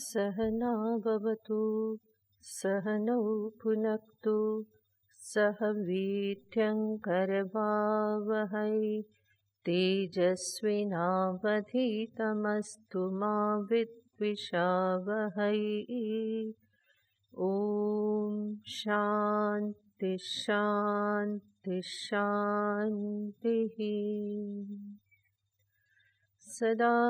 सहना भवतु सहनौ भुनक्तु सह वीर्यङ्करवावहै तेजस्विनावधीतमस्तु मा विद्विषावहै। ॐ शान्ति शान्ति शान्तिः। सदाशिवसमारम्भां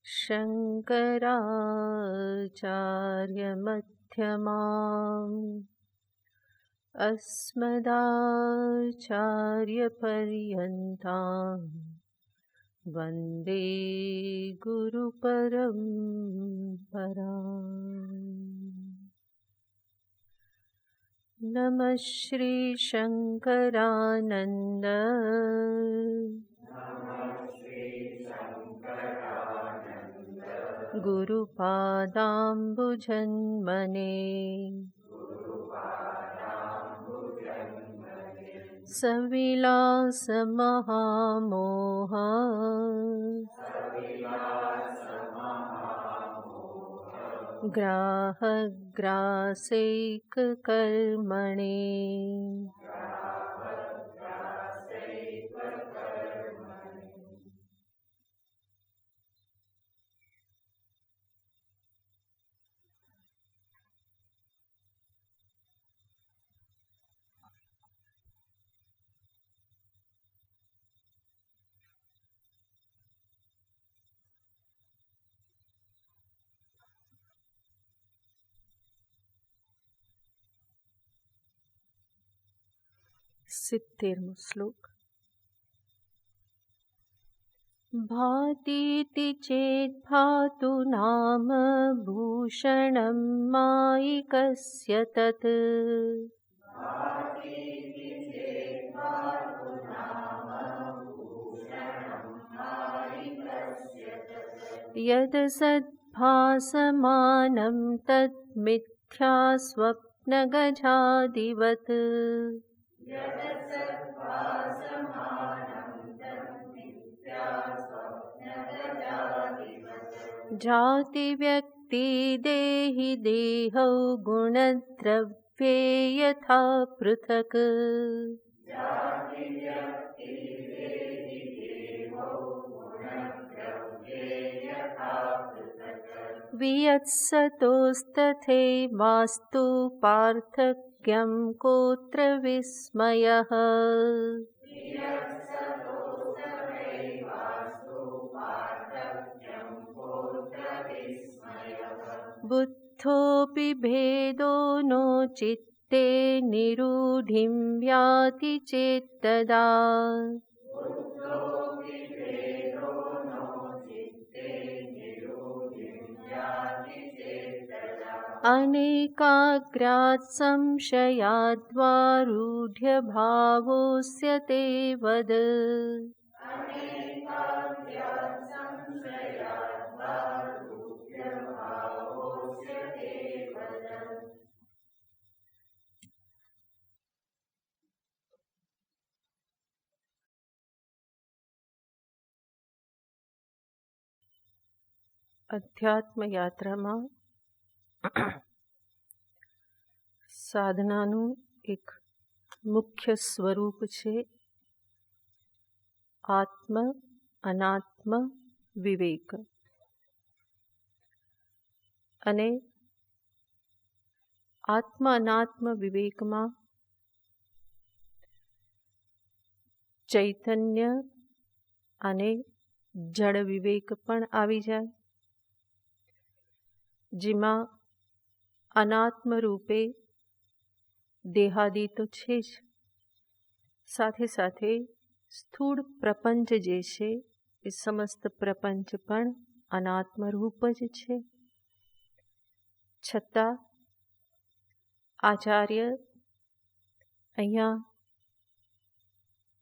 शङ्कराचार्यमध्यमाम् अस्मदाचार्यपर्यन्तां वन्दे गुरुपरम्पराम्। नमः श्रीशङ्करानन्द गुरुपादाम्बुजन्मने सविलासमहामोह ग्राहग्रासैककर्मणे सित्तेरमो श्लोक। भातीति चेत् भातु नाम भूषणं मायिकस्य तत् यद् सद्भासमानं तत् मिथ्या स्वप्नगजादिवत्। जातिव्यक्ति देहि देहौ गुणद्रव्ये यथा पृथक्। वियत्सतोस्तथैवास्तु पार्थक्यं कोत्र विस्मयः। बुद्धोऽपि भेदो नो चित्ते निरूढिं याति चेत्तदा। अनेकाग्रात् संशयाद्वा रूढ्यभावोऽस्यते वद। અધ્યાત્મ યાત્રામાં સાધનાનું એક મુખ્ય સ્વરૂપ છે આત્મ અનાત્મ વિવેક. અને આત્મ અનાત્મ વિવેકમાં ચૈતન્ય અને જડ વિવેક પણ આવી જાય, જેમાં અનાત્મ રૂપે દેહાદિ તો છે જ, સાથે સાથે સ્થૂળ પ્રપંચ જે છે એ સમસ્ત પ્રપંચ પણ અનાત્મ રૂપ જ છે. છતાં આચાર્ય અહીંયા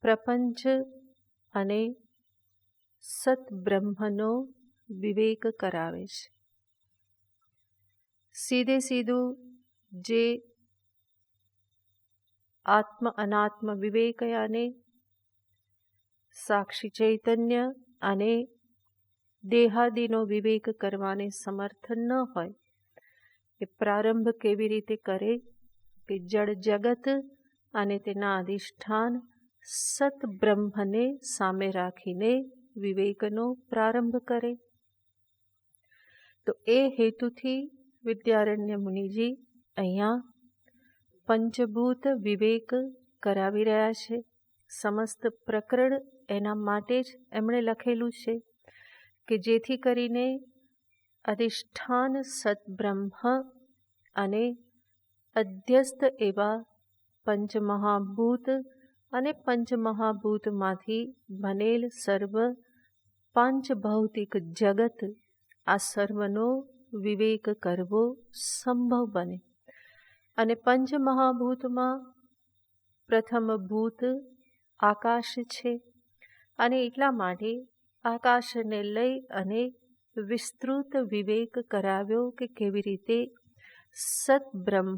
પ્રપંચ અને સતબ્રહ્મનો વિવેક કરાવે છે. સીધે સીધું જે આત્મ અનાત્મ વિવેક અને સાક્ષી ચૈતન્ય અને દેહાદિનો વિવેક કરવાને સમર્થ ન હોય એ પ્રારંભ કેવી રીતે કરે કે જડ જગત અને તેના અધિષ્ઠાન સત બ્રહ્મને સામે રાખીને વિવેકનો પ્રારંભ કરે. તો એ હેતુથી વિદ્યારણ્ય મુનિજી અહીંયા પંચભૂત વિવેક કરાવી રહ્યા છે. સમસ્ત પ્રકરણ એના માટે જ એમણે લખેલું છે કે જેથી કરીને અધિષ્ઠાન સદબ્રહ્મ અને અધ્યસ્થ એવા પંચમહાભૂત અને પંચમહાભૂતમાંથી બનેલ સર્વ પાંચભૌતિક જગત આ સર્વનો વિવેક કરવો સંભવ બને. અને પંચમહાભૂતમાં પ્રથમ ભૂત આકાશ છે અને એટલા માટે આકાશને લઈ અને વિસ્તૃત વિવેક કરાવ્યો કે કેવી રીતે સદબ્રહ્મ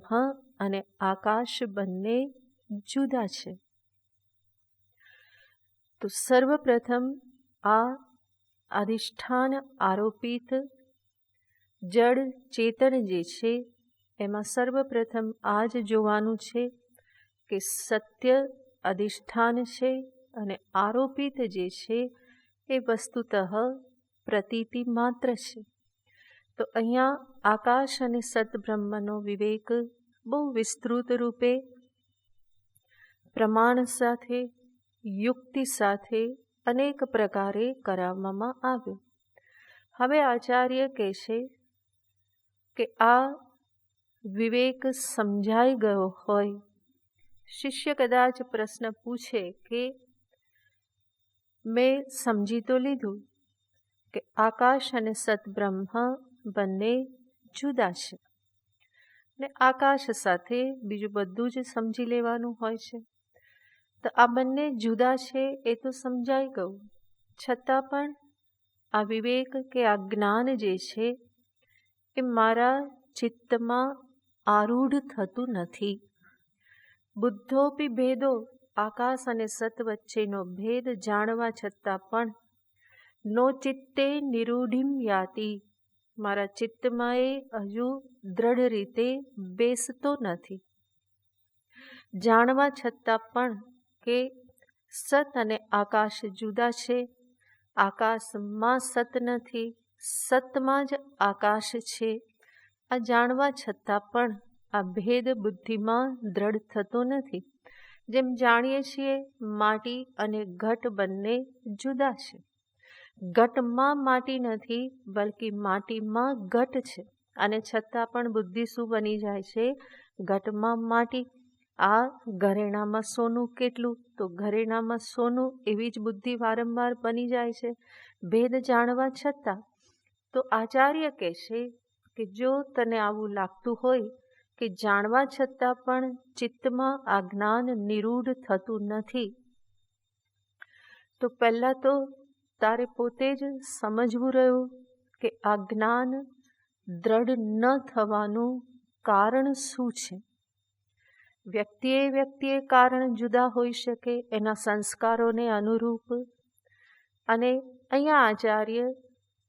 અને આકાશ બંને જુદા છે. તો સર્વપ્રથમ આ અધિષ્ઠાન આરોપિત જડ ચેતન જે છે એમાં સર્વપ્રથમ આ જ જોવાનું છે કે સત્ય અધિષ્ઠાન છે અને આરોપિત જે છે એ વસ્તુતઃ પ્રતીતિ માત્ર છે. તો અહીંયા આકાશ અને સદબ્રહ્મનો વિવેક બહુ વિસ્તૃત રૂપે પ્રમાણ સાથે યુક્તિ સાથે અનેક પ્રકારે કરાવવામાં આવ્યો. હવે આચાર્ય કહે છે કે આ વિવેક સમજાઈ ગયો હોય. શિષ્ય કદાચ પ્રશ્ન પૂછે કે મેં સમજી તો લીધું કે આકાશ અને સદબ્રહ્મ બંને જુદા છે ને આકાશ સાથે બીજું બધું જ સમજી લેવાનું હોય છે. તો આ બંને જુદા છે એ તો સમજાઈ ગયું, છતાં પણ આ વિવેક કે આ જ્ઞાન જે છે એ મારા ચિત્તમાં આરૂઢ થતું નથી. બુદ્ધોપી ભેદો, આકાશ અને સત વચ્ચેનો ભેદ જાણવા છતાં પણ નો ચિત્તે નિરૂઢિમ યાતિ, મારા ચિત્તમાં એ હજુ દ્રઢ રીતે બેસતો નથી. જાણવા છતાં પણ કે સત અને આકાશ જુદા છે, આકાશમાં સત નથી, સતમાં જ આકાશ છે, આ જાણવા છતાં પણ આ ભેદ બુદ્ધિમાં દ્રઢ થતો નથી. જેમ જાણીએ છીએ માટી અને ઘટ બંને જુદા છે. ઘટમાં માટી નથી બલ્કિ માટીમાં ઘટ છે અને છતાં પણ બુદ્ધિ શું બની જાય છે? ઘટમાં માટી. આ ઘરેણામાં સોનું કેટલું? તો ઘરેણામાં સોનું એવી જ બુદ્ધિ વારંવાર બની જાય છે ભેદ જાણવા છતાં. તો આચાર્ય કહેશે કે જો તને આવું લાગતું હોય કે જાણવા છતાં પણ ચિત્તમાં આ જ્ઞાન નિરૂઢ થતું નથી, તો પહેલાં તો તારે પોતે જ સમજવું રહ્યું કે આ જ્ઞાન દ્રઢ ન થવાનું કારણ શું છે. વ્યક્તિએ કારણ જુદા હોઈ શકે એના સંસ્કારોને અનુરૂપ. અને અહીંયા આચાર્ય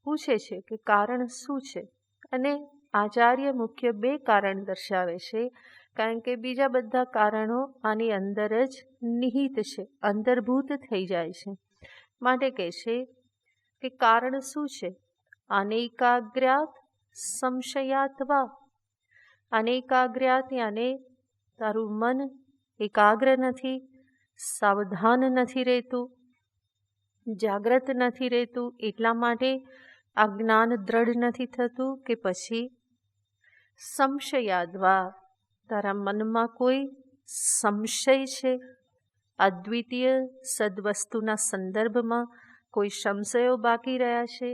પૂછે છે કે કારણ શું છે, અને આચાર્ય મુખ્ય બે કારણ દર્શાવે છે, કારણ કે બીજા બધા કારણો આની અંદર જ નિહિત છે, અંતર્ભૂત થઈ જાય છે. માટે કહે છે કે કારણ શું છે? અનેકાગ્ર્યાત સંશયાત્વા. અનેકાગ્ર્યાત યાને તારું મન એકાગ્ર નથી, સાવધાન નથી રહેતું, જાગ્રત નથી રહેતું, એટલા માટે આ જ્ઞાન દ્રઢ નથી થતું. કે પછી સંશયાદ્વા, તારા મનમાં કોઈ સંશય છે, અદ્વિતીય સદવસ્તુના સંદર્ભમાં કોઈ સંશયો બાકી રહ્યા છે.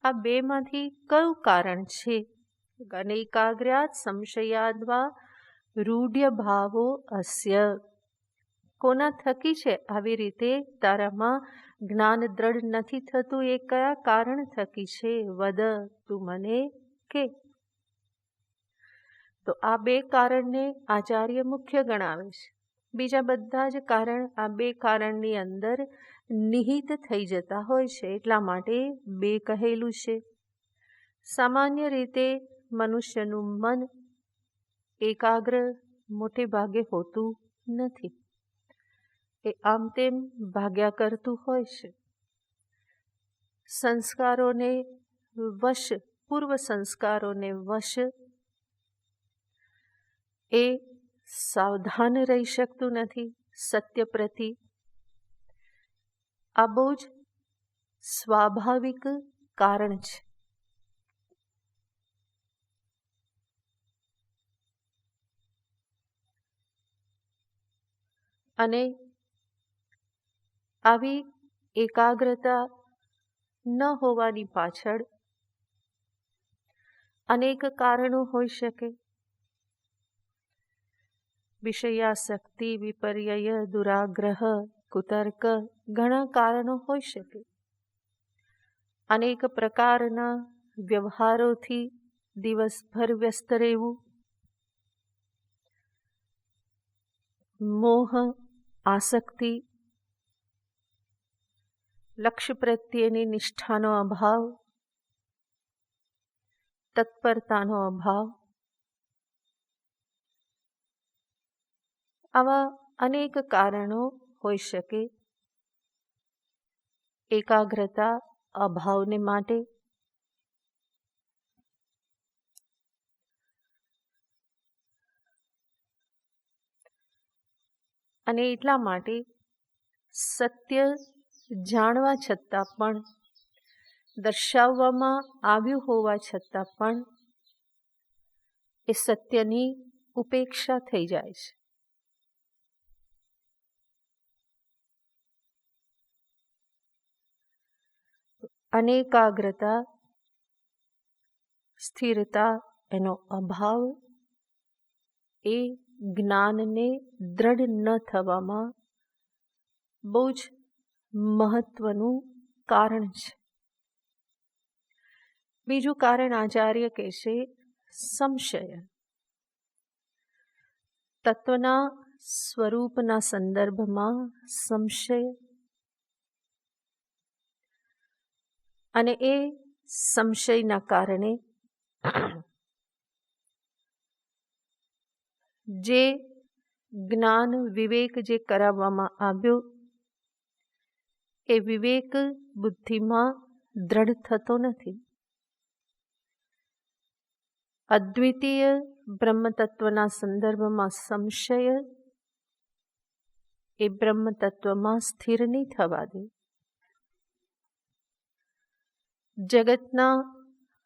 આ બેમાંથી કયું કારણ છે? અનેકાગ્ર્યાત સંશયાદ્વા રૂઢ્ય ભાવો અસ્ય. કોના થકી છે આવી રીતે તારામાં જ્ઞાન દ્રઢ નથી થતું? એ કયા કારણ થકી છે? વદ, તું મને કે. તો આ બે કારણને આચાર્ય મુખ્ય ગણાવે છે. બીજા બધા જ કારણ આ બે કારણની અંદર નિહિત થઈ જતા હોય છે, એટલા માટે બે કહેલું છે. સામાન્ય રીતે મનુષ્યનું મન એકાગ્ર મોટે ભાગે હોતું નથી. એ આમ તેમ ભાગ્યા કરતું હોય છે. સંસ્કારોને વશ, પૂર્વ સંસ્કારોને વશ એ સાવધાન રહી શકતું નથી સત્ય પ્રતિ. આ બહુ જ સ્વાભાવિક કારણ છે. અને આવી એકાગ્રતા ન હોવાની પાછળ અનેક કારણો હોઈ શકે. વિષયાસક્તિ, વિપર્યય, દુરાગ્રહ, કુતર્ક, ઘણા કારણો હોઈ શકે. અનેક પ્રકારના વ્યવહારોથી દિવસભર વ્યસ્ત રહેવું, મોહ, આસક્તિ, લક્ષ્ય પ્રત્યેની નિષ્ઠાનો અભાવ, તત્પરતાનો અભાવ, આવા અનેક કારણો હોઈ શકે એકાગ્રતા અભાવને માટે. અને એટલા માટે સત્ય જાણવા છતાં પણ, દર્શાવવામાં આવ્યું હોવા છતાં પણ એ સત્યની ઉપેક્ષા થઈ જાય છે. અનેકાગ્રતા, સ્થિરતા, એનો અભાવ એ જ્ઞાનને દ્રઢ ન થવામાં બહુ જ મહત્વનું કારણ છે. બીજું કારણ આચાર્ય કહેશે સંશય. તત્વના સ્વરૂપના સંદર્ભમાં સંશય, અને એ સંશયના કારણે જે જ્ઞાન વિવેક જે કરાવવામાં આવ્યો એ વિવેક બુદ્ધિમાં દ્રઢ થતો નથી. અદ્વિતીય બ્રહ્મતત્વના સંદર્ભમાં સંશય એ બ્રહ્મતત્વમાં સ્થિર નહીં થવા દે. જગતના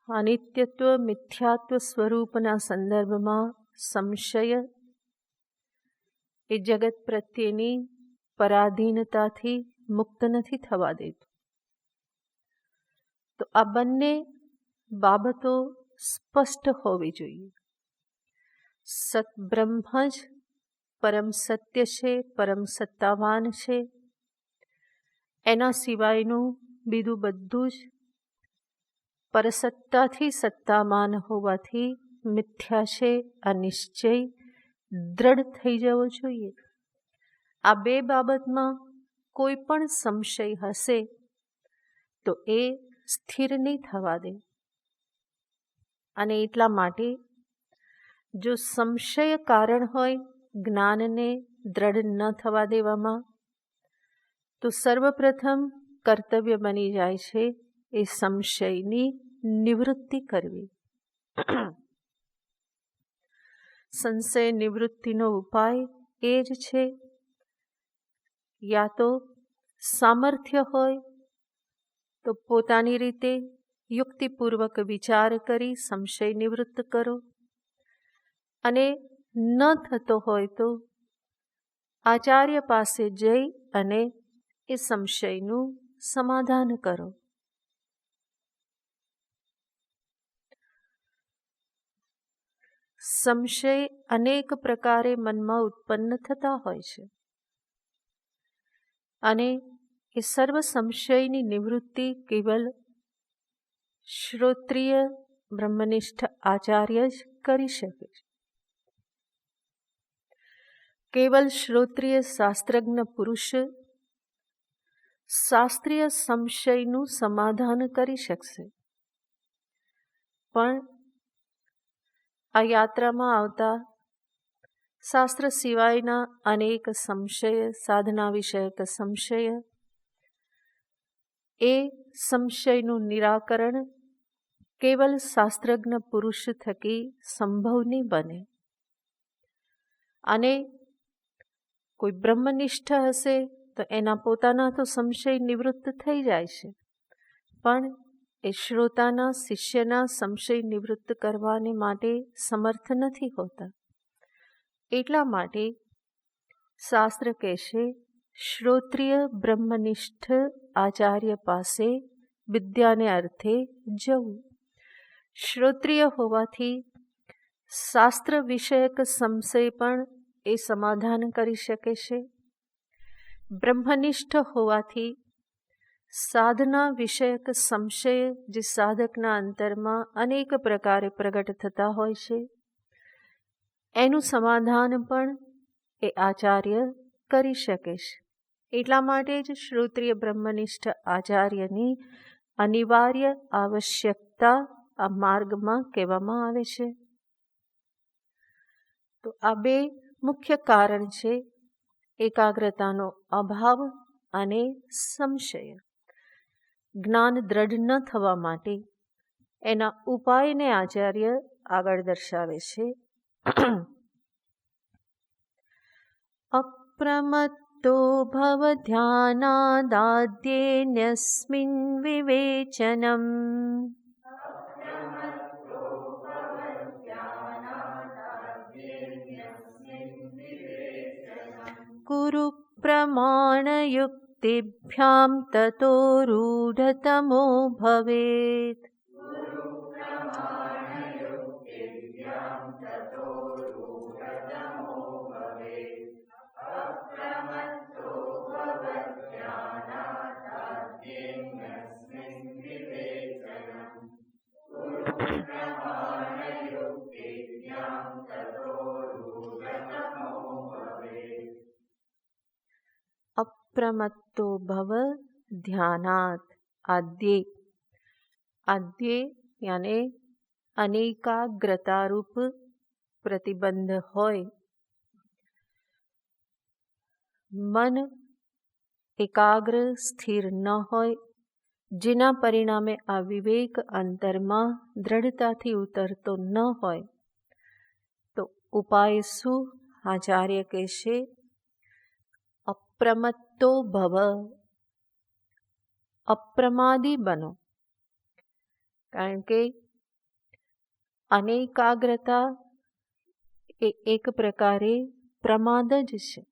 અનિત્યત્વ, મિથ્યાત્વ સ્વરૂપના સંદર્ભમાં સંશય એ જગત પ્રત્યેની પરાધીનતાથી મુક્ત નથી થવા દેતું. તો આ બંને બાબતો સ્પષ્ટ હોવી જોઈએ. સતબ્રહ્મ જ પરમ સત્ય છે, પરમ સત્તાવાન છે. એના સિવાયનું બીજું બધું જ પરસત્તાથી સત્તામાન હોવાથી મિથ્યા છે. આ નિશ્ચય દ્રઢ થઈ જવો જોઈએ. આ બે બાબતમાં કોઈ પણ સંશય હશે તો એ સ્થિર નહીં થવા દે. અને એટલા માટે જો સંશય કારણ હોય જ્ઞાનને દ્રઢ ન થવા દેવામાં, તો સર્વપ્રથમ કર્તવ્ય બની જાય છે એ સંશયની નિવૃત્તિ કરવી. સંશય નિવૃત્તિનો ઉપાય એ જ છે, યા તો સામર્થ્ય હોય તો પોતાની રીતે યુક્તિપૂર્વક વિચાર કરી સંશય નિવૃત્ત કરો, અને ન થતો હોય તો આચાર્ય પાસે જઈ અને એ સંશયનું સમાધાન કરો. સંશય અનેક પ્રકારે મનમાં ઉત્પન્ન થતા હોય છે, અને એ સર્વ સંશયની નિવૃત્તિ કેવલ શ્રોત્રિય બ્રહ્મનિષ્ઠ આચાર્ય જ કરી શકે છે. કેવલ શ્રોત્રિય શાસ્ત્રજ્ઞ પુરુષ શાસ્ત્રીય સંશયનું સમાધાન કરી શકશે. પણ આ યાત્રામાં આવતા શાસ્ત્ર સિવાયના અનેક સંશય, સાધના વિષયક સંશય, એ સંશયનું નિરાકરણ કેવલ શાસ્ત્રજ્ઞ પુરુષ થકી સંભવ નહીં બને. અને કોઈ બ્રહ્મનિષ્ઠ હશે તો એના પોતાના તો સંશય નિવૃત્ત થઈ જાય છે, પણ એ શ્રોતાના, શિષ્યના સંશય નિવૃત્ત કરવાને માટે સમર્થ નથી હોતા. એટલા માટે શાસ્ત્ર કહેશે, શ્રોત્રિય બ્રહ્મનિષ્ઠ આચાર્ય પાસે વિદ્યાને અર્થે જવું. શ્રોત્રિય હોવાથી શાસ્ત્ર વિષયક સંશય પણ એ સમાધાન કરી શકે છે. બ્રહ્મનિષ્ઠ હોવાથી સાધના વિષયક સંશય જે સાધકના અંતરમાં અનેક પ્રકારે પ્રગટ થતા હોય છે, એનું સમાધાન પણ એ આચાર્ય કરી શકે છે. એટલા માટે જ શ્રોત્રિય બ્રહ્મનિષ્ઠ આચાર્યની અનિવાર્ય આવશ્યકતા આ માર્ગમાં કહેવામાં આવે છે. તો આ બે મુખ્ય કારણ છે, એકાગ્રતાનો અભાવ અને સંશય. જ્ઞાન દ્રઢ ન થવા માટે એના ઉપાયને આચાર્ય આગળ દર્શાવે છે. અપ્રમત્તો ભવ ધ્યાનાદાદ્યેન્યસ્મિન વિવેચનમ. કુરુ પ્રમાણયુક્તિભ્યામ તતો રૂઢતમો ભવેત. અપ્રમત્તો ભવ ધ્યાનાત આદ્યે. આદ્યે યાને અનેકાગ્રતારૂપ પ્રતિબંધ હોય. મન એકાગ્ર સ્થિર ન હોય, જેના પરિણામે આ વિવેક અંતરમાં દ્રઢતાથી ઉતરતો ન હોય, તો ઉપાય શું? આચાર્ય કહેશે, અપ્રમત્તો ભવ, અપ્રમાદી બનો. કારણ કે અનેકાગ્રતા એ એક પ્રકારે પ્રમાદ જ છે.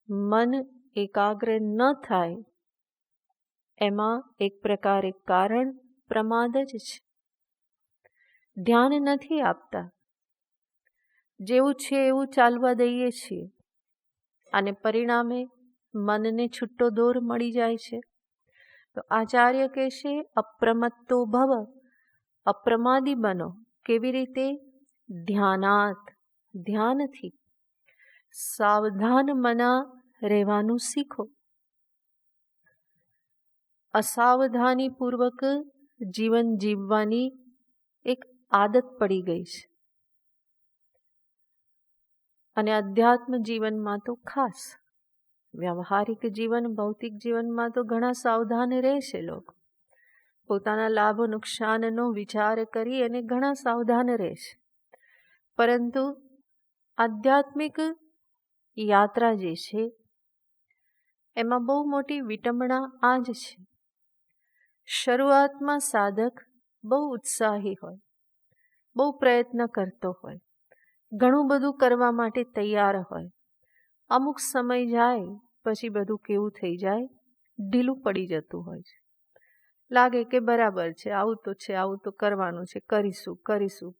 મન એકાગ્ર ન થાય એમાં એક પ્રકારે કારણ પ્રમાદ જ છે. ધ્યાન નથી આપતા, જેવું છે એવું ચાલવા દઈએ છીએ અને પરિણામે મનને છૂટો દોર મળી જાય છે. તો આચાર્ય કહેશે, અપ્રમત્તો ભવ, અપ્રમાદી બનો. કેવી રીતે? ધ્યાનાત, ધ્યાનથી. સાવધાન મના રહેવાનું શીખો. અસાવધાનીપૂર્વક જીવન જીવવાની એક આદત પડી ગઈ છે. અને અધ્યાત્મ જીવનમાં તો ખાસ. વ્યવહારિક જીવન, ભૌતિક જીવનમાં તો ઘણા સાવધાન રહે છે લોકો. પોતાના લાભ નુકસાનનો વિચાર કરી અને ઘણા સાવધાન રહે છે. પરંતુ આધ્યાત્મિક યાત્રા જે છે એમાં બહુ મોટી વિટંબણા આ જ છે. શરૂઆતમાં સાધક બહુ ઉત્સાહી હોય, બહુ પ્રયત્ન કરતો હોય, ઘણું બધું કરવા માટે તૈયાર હોય. અમુક સમય જાય પછી બધું કેવું થઈ જાય? ઢીલું પડી જતું હોય છે. લાગે કે બરાબર છે, આવું તો છે, આવું તો કરવાનું છે, કરીશું,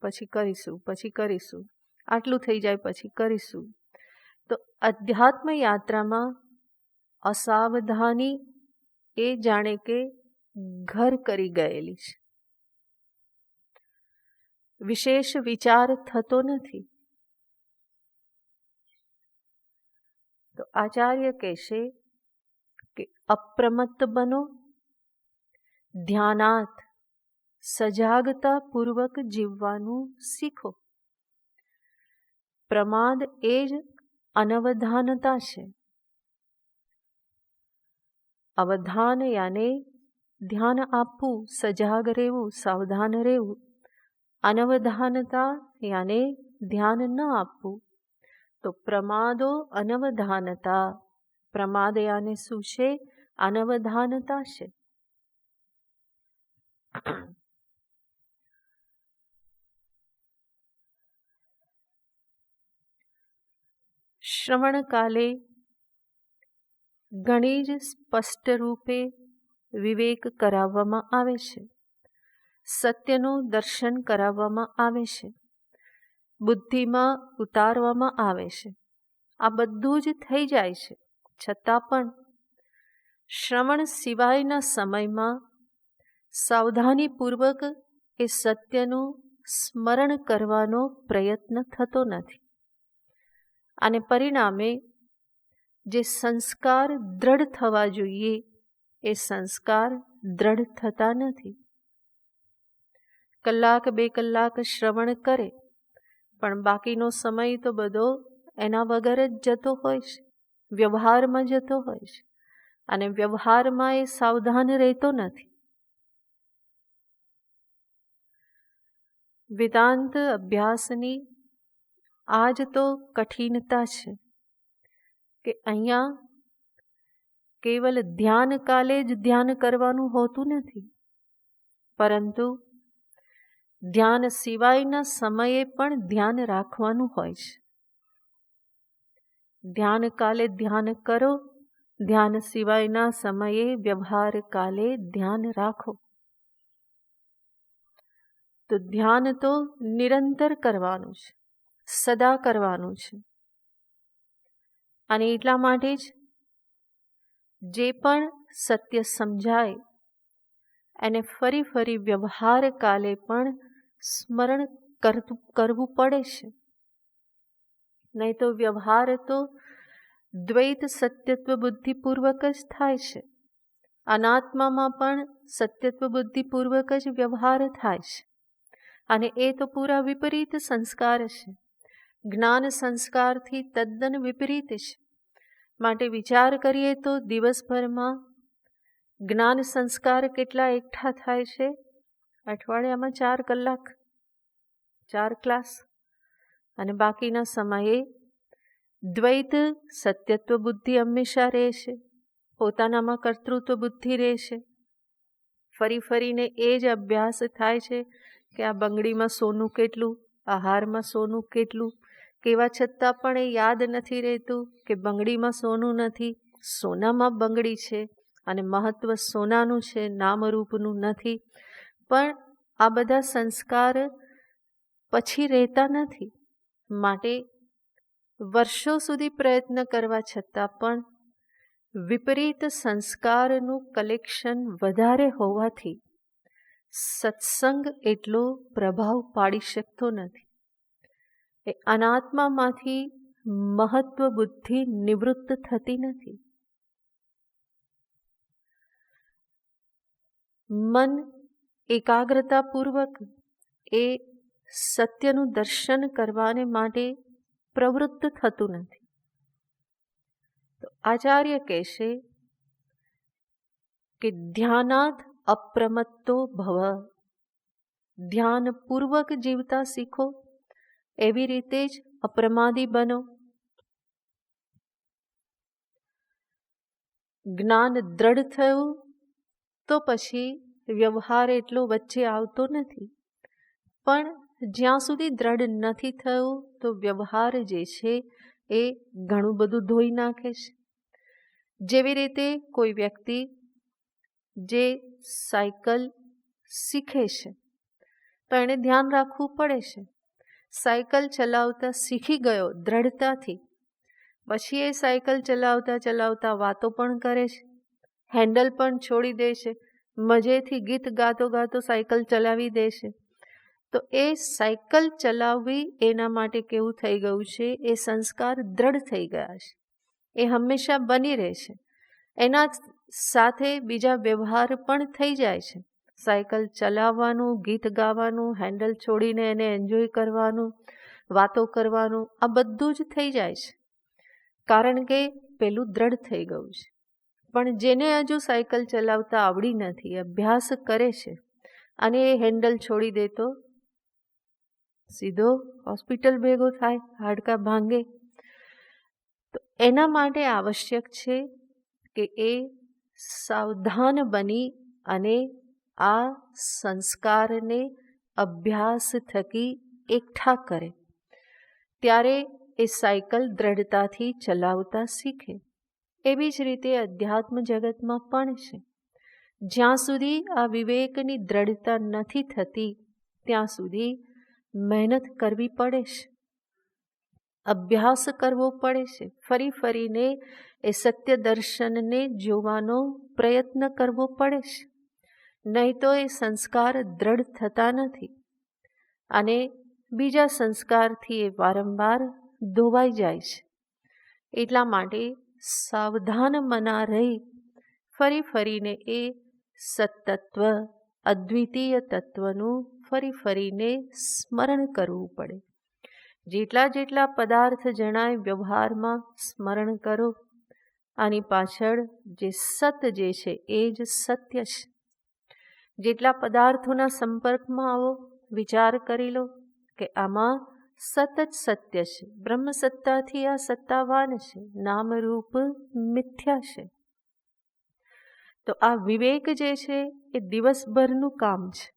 પછી કરીશું, પછી કરીશું, આટલું થઈ જાય પછી કરીશું. તો અધ્યાત્મ યાત્રામાં અસાવધાની એ જાણે કે ઘર કરી ગયેલી છે. વિશેષ વિચાર થતો નથી. તો આચાર્ય કહેશે કે અપ્રમત્ત બનો, ધ્યાનાર્થ સજાગતાપૂર્વક જીવવાનું શીખો. પ્રમાદ એ જ અનવધાનતા છે. અવધાન યાને ધ્યાન આપવું, સજાગ રહેવું, સાવધાન રહેવું. અનવધાનતા યાને ધ્યાન ન આપવું. તો પ્રમાદો અનવધાનતા. પ્રમાદ યાને શું છે? અનવધાનતા છે. શ્રવણ કાલે ઘણી જ સ્પષ્ટ રૂપે વિવેક કરાવવામાં આવે છે. સત્યનું દર્શન કરાવવામાં આવે છે. બુદ્ધિમાં ઉતારવામાં આવે છે. આ બધું જ થઈ જાય છે. છતાં પણ શ્રવણ સિવાયના સમયમાં સાવધાનીપૂર્વક એ સત્યનું સ્મરણ કરવાનો પ્રયત્ન થતો નથી. અને પરિણામે જે સંસ્કાર દ્રઢ થવા જોઈએ એ સંસ્કાર દ્રઢ થતા નથી. કલાક 2 કલાક શ્રવણ કરે પણ બાકીનો સમય તો બધો એના વગર જ જતો હોય છે, વ્યવહારમાં જતો હોય છે. અને વ્યવહારમાં એ સાવધાન રહેતો નથી. વેદાંત અભ્યાસની આ જ તો કઠિનતા છે કે અહીંયા કેવલ ધ્યાન કાલે જ ધ્યાન કરવાનું હોતું નથી, પરંતુ ધ્યાન સિવાયના સમયે પણ ધ્યાન રાખવાનું હોય છે. ધ્યાન કાલે ધ્યાન કરો, ધ્યાન સિવાયના સમયે વ્યવહાર કાલે ધ્યાન રાખો. તો ધ્યાન તો નિરંતર કરવાનું છે, સદા કરવાનું છે. અને એટલા માટે જ જે પણ સત્ય સમજાય એને ફરી ફરી વ્યવહાર કાલે પણ સ્મરણ કરવું પડે છે. નહીં તો વ્યવહાર તો દ્વૈત સત્યત્વ બુદ્ધિપૂર્વક જ થાય છે. અનાત્મામાં પણ સત્યત્વ બુદ્ધિપૂર્વક જ વ્યવહાર થાય છે. અને એ તો પૂરા વિપરીત સંસ્કાર છે. જ્ઞાન સંસ્કારથી તદ્દન વિપરીત છે. માટે વિચાર કરીએ તો દિવસભરમાં જ્ઞાન સંસ્કાર કેટલા એકઠા થાય છે? અઠવાડિયામાં 4 કલાક, 4 ક્લાસ. અને બાકીના સમયે દ્વૈત સત્યત્વ બુદ્ધિ હંમેશા રહેશે, પોતાનામાં કર્તૃત્વ બુદ્ધિ રહેશે. ફરી ફરીને એ જ અભ્યાસ થાય છે કે આ બંગડીમાં સોનું કેટલું, આ હારમાં સોનું કેટલું. કેવા છતાં પણ એ યાદ નથી રહેતું કે બંગડીમાં સોનું નથી, સોનામાં બંગડી છે. અને મહત્વ સોનાનું છે, નામરૂપનું નથી. પણ આ બધા સંસ્કાર પછી રહેતા નથી. માટે વર્ષો સુધી પ્રયત્ન કરવા છતાં પણ વિપરીત સંસ્કારનું કલેક્શન વધારે હોવાથી સત્સંગ એટલો પ્રભાવ પાડી શકતો નથી. એ અનાત્મામાંથી મહત્વ બુદ્ધિ નિવૃત્ત થતી નથી. મન એકાગ્રતાપૂર્વક એ સત્યનું દર્શન કરવાને માટે પ્રવૃત્ત થતું નથી. તો આચાર્ય કહેશે કે ધ્યાનાત અપ્રમત્તો ભવ. ધ્યાનપૂર્વક જીવતા શીખો, એવી રીતે જ અપ્રમાદી બનો. જ્ઞાન દ્રઢ થયું તો પછી વ્યવહાર એટલો વચ્ચે આવતો નથી. પણ જ્યાં સુધી દ્રઢ નથી થયું તો વ્યવહાર જે છે એ ઘણું બધું ધોઈ નાખે છે. જેવી રીતે કોઈ વ્યક્તિ જે સાયકલ શીખે છે તો એને ધ્યાન રાખવું પડે છે. સાયકલ ચલાવતા શીખી ગયો દ્રઢતાથી, પછી એ સાયકલ ચલાવતા ચલાવતા વાતો પણ કરે છે, હેન્ડલ પણ છોડી દે છે, મજેથી ગીત ગાતો ગાતો સાયકલ ચલાવી દે છે. તો એ સાયકલ ચલાવવી એના માટે કેવું થઈ ગયું છે? એ સંસ્કાર દ્રઢ થઈ ગયા છે. એ હંમેશા બની રહે છે. એના સાથે બીજા વ્યવહાર પણ થઈ જાય છે. સાયકલ ચલાવવાનું, ગીત ગાવાનું, હેન્ડલ છોડીને એને એન્જોય કરવાનું, વાતો કરવાનું, આ બધું જ થઈ જાય છે. કારણ કે પેલું દ્રઢ થઈ ગયું છે. પણ જેને હજુ સાયકલ ચલાવતા આવડી નથી, અભ્યાસ કરે છે અને એ હેન્ડલ છોડી દે તો સીધો હોસ્પિટલ ભેગો થાય, હાડકાં ભાંગે. તો એના માટે આવશ્યક છે કે એ સાવધાન બની અને આ સંસ્કારને અભ્યાસ થકી એકઠા કરે, ત્યારે એ સાયકલ દ્રઢતાથી ચલાવતા શીખે. એવી જ રીતે અધ્યાત્મ જગતમાં પણ છે. જ્યાં સુધી આ વિવેકની દ્રઢતા નથી થતી ત્યાં સુધી મહેનત કરવી પડે છે, અભ્યાસ કરવો પડે છે, ફરી ફરીને એ સત્ય દર્શનને જોવાનો પ્રયત્ન કરવો પડે છે. નહીં તો એ સંસ્કાર દ્રઢ થતા નથી અને બીજા સંસ્કારથી એ વારંવાર ધોવાઈ જાય છે. એટલા માટે સાવધાન મના રહી ફરી ફરીને એ સત્તત્વ, અદ્વિતીય તત્વનું ફરી ફરીને સ્મરણ કરવું પડે. જેટલા જેટલા પદાર્થ જણાય વ્યવહારમાં સ્મરણ કરો, આની પાછળ જે સત જે છે એ જ સત્ય છે. જેટલા પદાર્થોના સંપર્કમાં આવો, વિચાર કરી લો કે આમાં સત જ સત્ય છે. બ્રહ્મ સત્તાથી આ સત્તાવાન છે, નામરૂપ મિથ્યા છે. તો આ વિવેક જે છે એ દિવસભરનું કામ છે.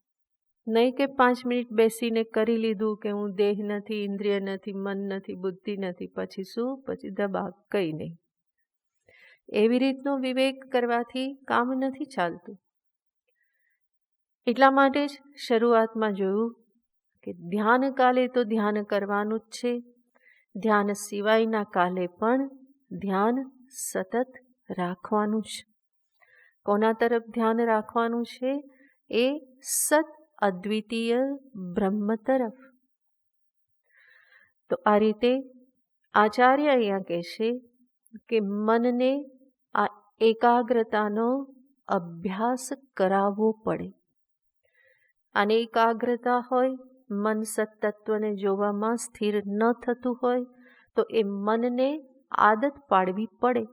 નહીં કે 5 મિનિટ બેસીને કરી લીધું કે હું દેહ નથી, ઇન્દ્રિય નથી, મન નથી, બુદ્ધિ નથી, પછી શું, પછી દબાગ, કંઈ નહીં. એવી રીતનો વિવેક કરવાથી કામ નથી ચાલતું. એટલા માટે જ શરૂઆતમાં જોયું કે ધ્યાન કાલે તો ધ્યાન કરવાનું જ છે, ધ્યાન સિવાયના કાલે પણ ધ્યાન સતત રાખવાનું છે. કોના તરફ ધ્યાન રાખવાનું છે? એ સત અદ્વિતીય બ્રહ્મ તરફ. તો આ રીતે આચાર્ય અહીંયા કહેશે કે મનને આ એકાગ્રતાનો અભ્યાસ કરાવવો પડે. અને એકાગ્રતા હોય, મન સત્તત્વને જોવામાં સ્થિર ન થતું હોય તો એ મનને આદત પાડવી પડે.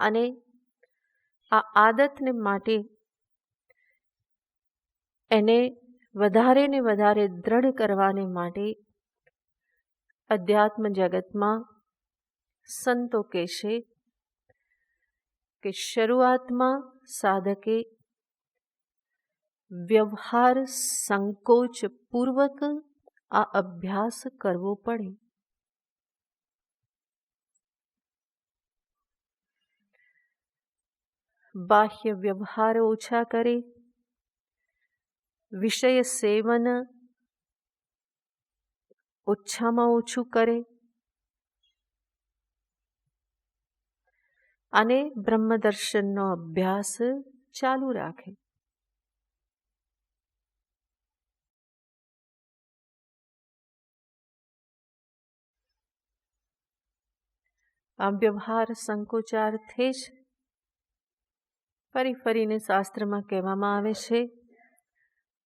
અને આ આદતને માટે એને વધારે ને વધારે દ્રઢ કરવાને માટે અધ્યાત્મ જગતમાં સંતો કહેશે કે શરૂઆતમાં સાધકે વ્યવહાર સંકોચ પૂર્વક આ અભ્યાસ કરવો પડે. બાહ્ય વ્યવહાર ઓછા કરે, વિષય સેવન ઓછામાં ઓછું કરે અને બ્રહ્મદર્શનનો અભ્યાસ ચાલુ રાખે. આ વ્યવહાર સંકોચાર્થે જ ફરી ફરીને શાસ્ત્રમાં કહેવામાં આવે છે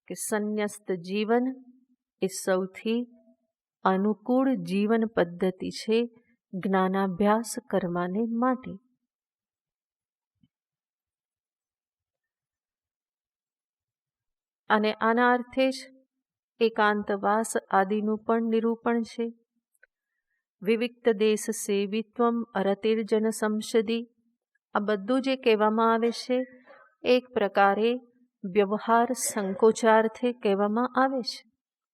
કે સંન્યસ્ત જીવન એ સૌથી અનુકૂળ જીવન પદ્ધતિ છે જ્ઞાનાભ્યાસ કરવાને માટે. અને આના અર્થે જ એકાંતવાસ આદિનું પણ નિરૂપણ છે. વિવિક્ત દેશ સેવિત્વમ અરતિર્જન સંસદી, આ બધું જે કહેવામાં આવે છે એક પ્રકારે વ્યવહાર સંકોચાર્થે કહેવામાં આવે છે,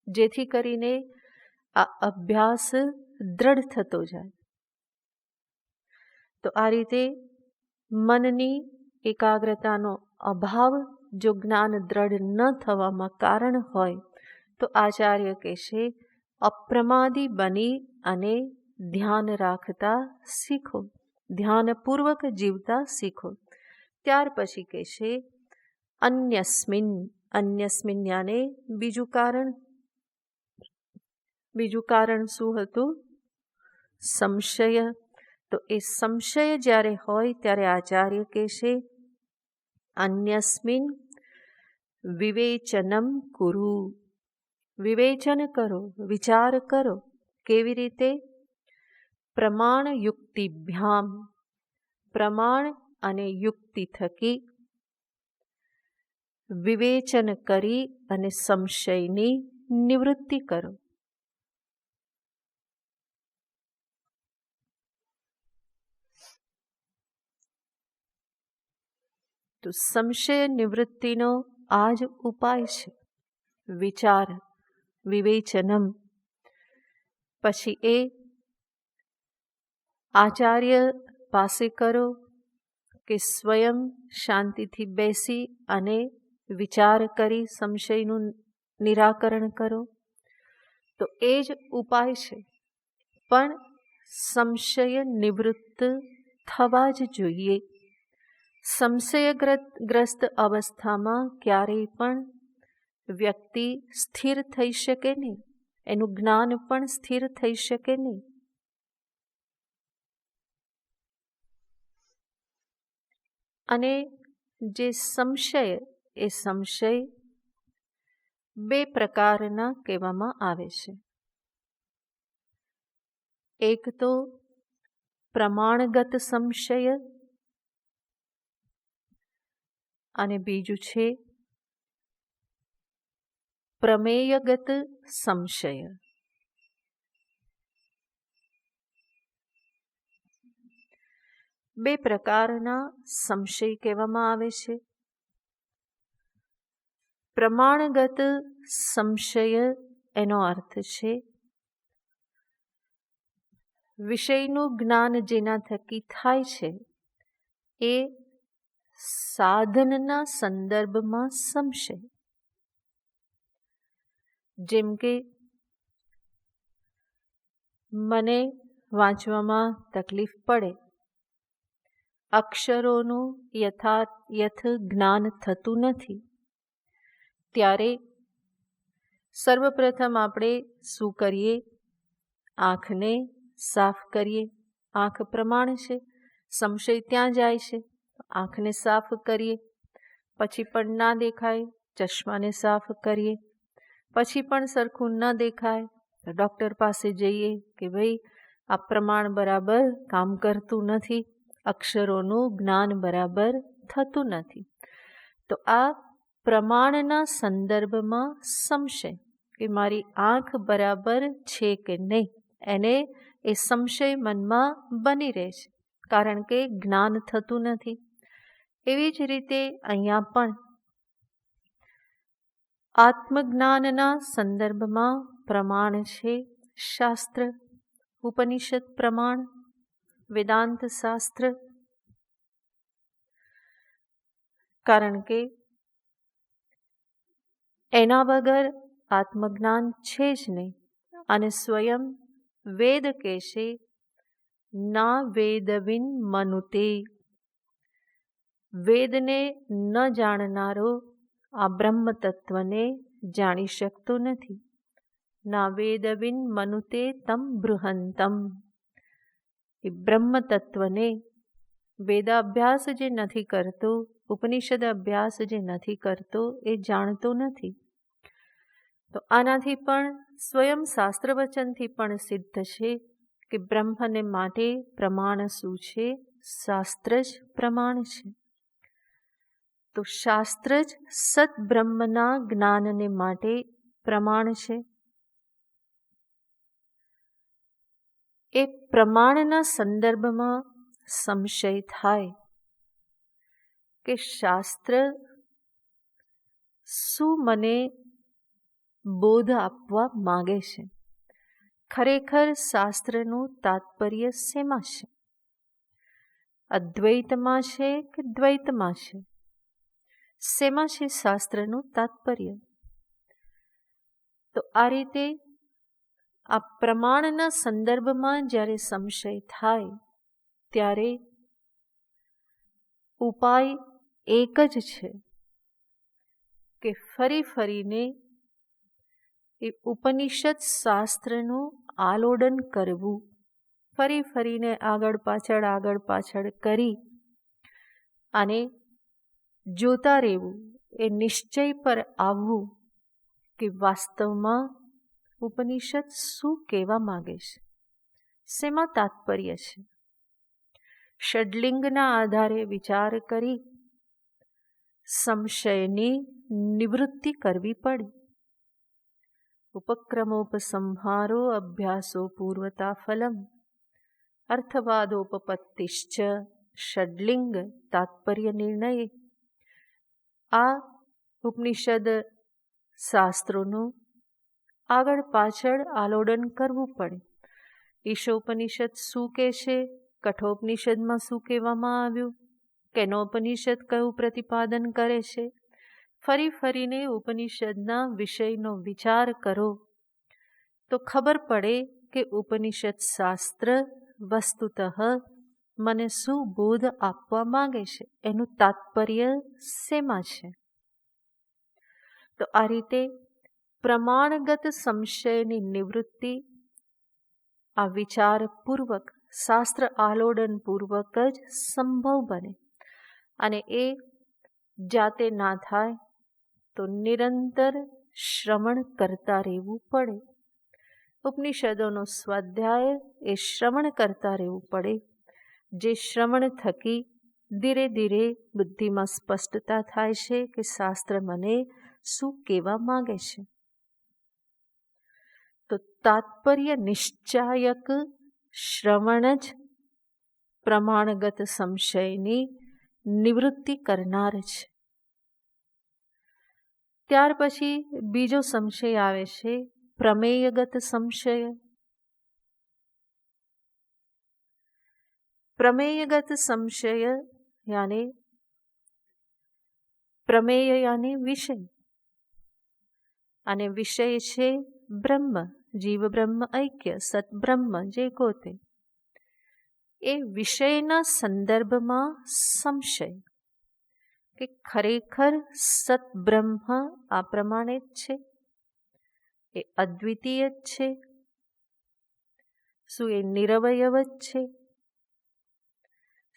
જેથી કરીને આ અભ્યાસ દ્રઢ થતો જાય. તો આ રીતે મનની એકાગ્રતાનો અભાવ જો જ્ઞાન દ્રઢ ન થવામાં કારણ હોય તો આચાર્ય કહેશે અપ્રમાદી બની અને ધ્યાન રાખતા શીખો, ધ્યાનપૂર્વક જીવતા શીખો. ત્યાર પછી કહેશે અન્યસ્મિન, અન્યસ્મિન યાને બીજું કારણ. બીજું કારણ શું હતું? સંશય. તો એ સંશય જ્યારે હોય ત્યારે આચાર્ય કહેશે અન્યસ્મિન વિવેચનમ કુરુ. વિવેચન કરો, વિચાર કરો. કેવી રીતે? પ્રમાણ યુક્તિભ્યામ. પ્રમાણ અને યુક્તિ થકી વિવેચન કરી અને સંશયની નિવૃત્તિ કરો. તો સંશય નિવૃત્તિનો આ જ ઉપાય છે. વિચાર, વિવેચનમ. પછી એ આચાર્ય પાસે કરો કે સ્વયં શાંતિથી બેસી અને વિચાર કરી સંશયનું નિરાકરણ કરો. તો એ જ ઉપાય છે. પણ સંશય નિવૃત્ત થવા જ જોઈએ. સંશયગ્રસ્ત અવસ્થામાં ક્યારેય પણ વ્યક્તિ સ્થિર થઈ શકે નહીં. એનું જ્ઞાન પણ સ્થિર થઈ શકે નહીં. અને જે સંશય, એ સંશય બે પ્રકારના કહેવામાં આવે છે. એક તો પ્રમાણગત સંશય અને બીજું છે પ્રમેયગત સંશય. બે પ્રકારના સંશય કહેવામાં આવે છે. પ્રમાણગત સંશય એનો અર્થ છે વિષયનું જ્ઞાન જેના થકી થાય છે એ સાધનના સંદર્ભમાં સંશય. જેમ કે મને વાંચવામાં તકલીફ પડે, અક્ષરોનું યથાર્થ જ્ઞાન થતું નથી, ત્યારે સર્વપ્રથમ આપણે શું કરીએ? આંખને સાફ કરીએ. આંખ પ્રમાણ છે, સંશય ત્યાં જાય છે. આંખને સાફ કરીએ. પછી પણ ના દેખાય, ચશ્માને સાફ કરીએ. પછી પણ સરખું ન દેખાય તો ડૉક્ટર પાસે જઈએ કે ભાઈ આ પ્રમાણ બરાબર કામ કરતું નથી, અક્ષરોનું જ્ઞાન બરાબર થતું નથી. તો આ પ્રમાણના સંદર્ભમાં સંશય કે મારી આંખ બરાબર છે કે નહીં, એને એ સંશય મનમાં બની રહે છે, કારણ કે જ્ઞાન થતું નથી. એવી જ રીતે અહીંયા પણ આત્મજ્ઞાનના સંદર્ભમાં પ્રમાણ છે શાસ્ત્ર, ઉપનિષદ પ્રમાણ, વેદાંત શાસ્ત્ર. કારણ કે એના વગર આત્મજ્ઞાન છે જ નહીં. અને સ્વયં વેદ કહેશે ના વેદવિન મનુતે. વેદને ન જાણનારો આ બ્રહ્મ તત્વને જાણી શકતો નથી. ના વેદવિન મનુતે તમ બૃહંતમ. એ બ્રહ્મ તત્વને વેદાભ્યાસ જે નથી કરતો, ઉપનિષદ અભ્યાસ જે નથી કરતો, એ જાણતો નથી. તો આનાથી પણ સ્વયં શાસ્ત્ર વચનથી પણ સિદ્ધ છે કે બ્રહ્મને માટે પ્રમાણ શું છે? શાસ્ત્ર જ પ્રમાણ છે. તો શાસ્ત્ર જ સદબ્રહ્મના જ્ઞાનને માટે પ્રમાણ છે. એ પ્રમાણના સંદર્ભમાં સંશય થાય કે શાસ્ત્ર શું મને બોધ આપવા માગે છે? ખરેખર શાસ્ત્રનું તાત્પર્ય શેમાં છે? અદ્વૈતમાં છે કે દ્વૈતમાં છે? શેમાં છે શાસ્ત્રનું તાત્પર્ય? તો આ રીતે આ પ્રમાણના સંદર્ભમાં જ્યારે સંશય થાય ત્યારે ઉપાય એક જ છે કે ફરી ફરીને એ ઉપનિષદ શાસ્ત્રનું આલોડન કરવું. ફરી ફરીને આગળ પાછળ કરી અને જોતા રહેવું, એ નિશ્ચય પર આવવું કે વાસ્તવમાં ઉપનિષદ શું કહેવા માંગે છે, શેમાં તાત્પર્ય છે. ષડલિંગના આધારે વિચાર કરી સંશયની નિવૃત્તિ કરવી પડી. ઉપક્રમોપસંહારો અભ્યાસો પૂર્વતા ફલમ અર્થવાદોપપત્તિશ્ચ ષડલિંગ તાત્પર્ય નિર્ણય. આ ઉપનિષદ શાસ્ત્રોનું આગળ પાછળ આલોડન કરવું પડે. ઈશોપનિષદ શું કહે છે, કઠોપનિષદમાં શું કહેવામાં આવ્યું, કેનોપનિષદ કયું પ્રતિપાદન કરે છે. ફરી ફરીને ઉપનિષદના વિષયનો વિચાર કરો તો ખબર પડે કે ઉપનિષદ શાસ્ત્ર વસ્તુતઃ મને શું બોધ આપવા માંગે છે, એનું તાત્પર્ય શેમાં છે. તો આ રીતે પ્રમાણગત સંશયની નિવૃત્તિ આ વિચારપૂર્વક, શાસ્ત્ર આલોડનપૂર્વક જ સંભવ બને. અને એ જાતે ના થાય તો નિરંતર શ્રવણ કરતા રહેવું પડે. ઉપનિષદોનો સ્વાધ્યાય એ શ્રવણ કરતા રહેવું પડે, જે શ્રવણ થકી ધીરે ધીરે બુદ્ધિમાં સ્પષ્ટતા થાય છે કે શાસ્ત્ર મને શું કહેવા માંગે છે. તો તાત્પર્ય નિશ્ચાયક શ્રવણ જ પ્રમાણગત સંશયની નિવૃત્તિ કરનાર છે. ત્યાર પછી બીજો સંશય આવે છે, પ્રમેયગત સંશય. પ્રમેયગત સંશય યાને પ્રમેય યાને વિષય, અને વિષય છે બ્રહ્મ, જીવ બ્રહ્મ ઐક્ય, સતબ્રહ્મ જે ગોતે. એ વિષયના સંદર્ભમાં સંશય કે ખરેખર સતબ્રહ્મ આ પ્રમાણે જ છે, એ અદ્વિતીય જ છે, શું એ નિરવયવ જ છે,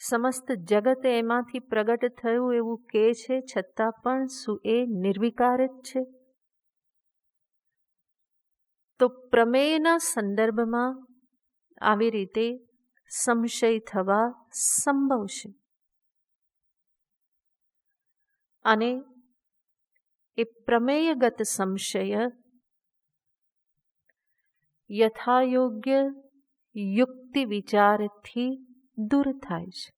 સમસ્ત જગત એમાંથી પ્રગટ થયું એવું કહે છે, છતાં પણ શું એ નિર્વિકાર જ છે. તો પ્રમેયના સંદર્ભમાં આવી રીતે સંશય થવા સંભવ છે. અને એ પ્રમેયગત સંશય યથાયોગ્ય યુક્તિ વિચારથી દૂર થાય છે.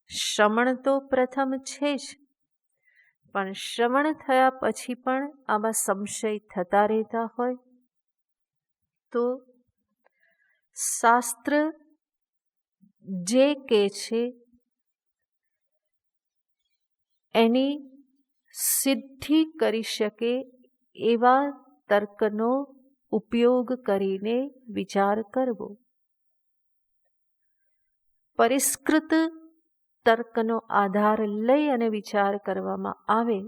શ્રવણ તો પ્રથમ છે જ, પણ શ્રવણ થયા પછી પણ આવા સંશય થતા રહેતા હોય તો શાસ્ત્ર જે કહે છે એની સિદ્ધિ કરી શકે એવા તર્કનો ઉપયોગ કરીને વિચાર કરવો. પરિષ્કૃત તર્કનો આધાર લઈ અને વિચાર કરવામાં આવે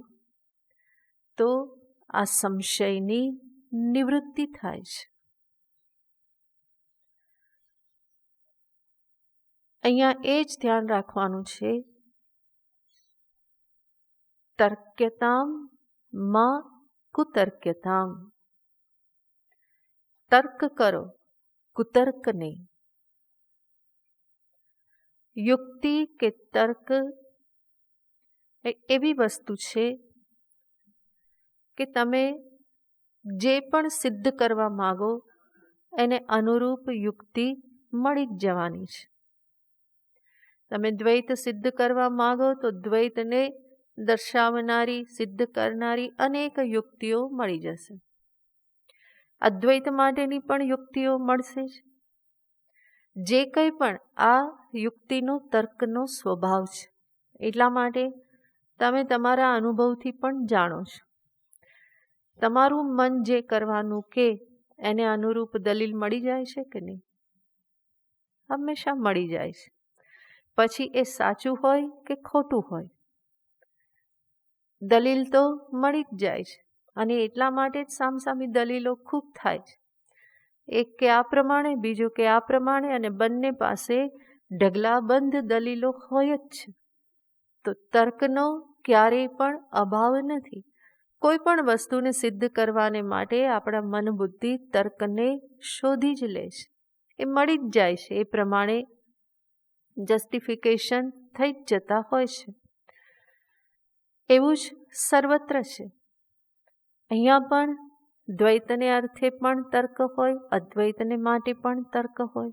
તો આ સંશયની નિવૃત્તિ થાય છે. અહીંયા એ જ ધ્યાન રાખવાનું છે, તર્ક્યતામ માં કુતર્ક્યતામ. તર્ક કરો, કુતર્ક નહીં. યુક્તિ કે તર્ક એ એવી વસ્તુ છે કે તમે જે પણ સિદ્ધ કરવા માગો એને અનુરૂપ યુક્તિ મળી જ જવાની છે. તમે દ્વૈત સિદ્ધ કરવા માગો તો દ્વૈતને દર્શાવનારી, સિદ્ધ કરનારી અનેક યુક્તિઓ મળી જશે. અદ્વૈત માટેની પણ યુક્તિઓ મળશે જ. જે કંઈ પણ આ યુક્તિનો તર્કનો સ્વભાવ છે. એટલા માટે તમે તમારા અનુભવથી પણ જાણો છો. તમારું મન જે કરવાનું કે એને અનુરૂપ દલીલ મળી જાય છે કે નહીં? હંમેશા મળી જાય છે. પછી એ સાચું હોય કે ખોટું હોય, દલીલ તો મળી જ જાય છે. અને એટલા માટે જ સામસામી દલીલો ખૂબ થાય છે. એક કે આ પ્રમાણે, બીજું કે આ પ્રમાણે, અને બંને પાસે ઢગલાબંધ દલીલો હોય જ છે. તો તર્કનો ક્યારેય પણ અભાવ નથી. કોઈ પણ વસ્તુને સિદ્ધ કરવાને માટે આપણા મન બુદ્ધિ તર્કને શોધી જ લે છે. એ મળી જ જાય છે. એ પ્રમાણે જસ્ટિફિકેશન થઈ જ જતા હોય છે. એવું જ સર્વત્ર છે. અહીંયા પણ દ્વૈતને અર્થે પણ તર્ક હોય, અદ્વૈતને માટે પણ તર્ક હોય,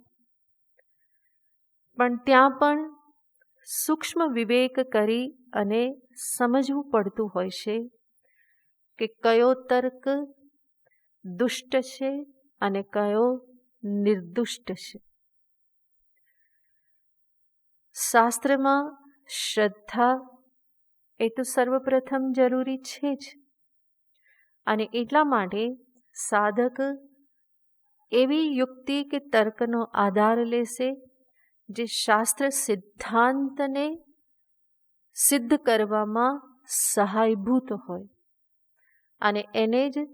પણ ત્યાં પણ સૂક્ષ્મ વિવેક કરી અને સમજવું પડતું હોય છે કે કયો તર્ક દુષ્ટ છે અને કયો નિર્દુષ્ટ છે. શાસ્ત્રમાં શ્રદ્ધા એ તો સર્વપ્રથમ જરૂરી છે જ, અને એટલા માટે સાધક એવી યુક્તિ કે તર્કનો આધાર લેશે જે શાસ્ત્ર સિદ્ધાંતને સિદ્ધ કરવામાં સહાયભૂત હોય, અને એને જ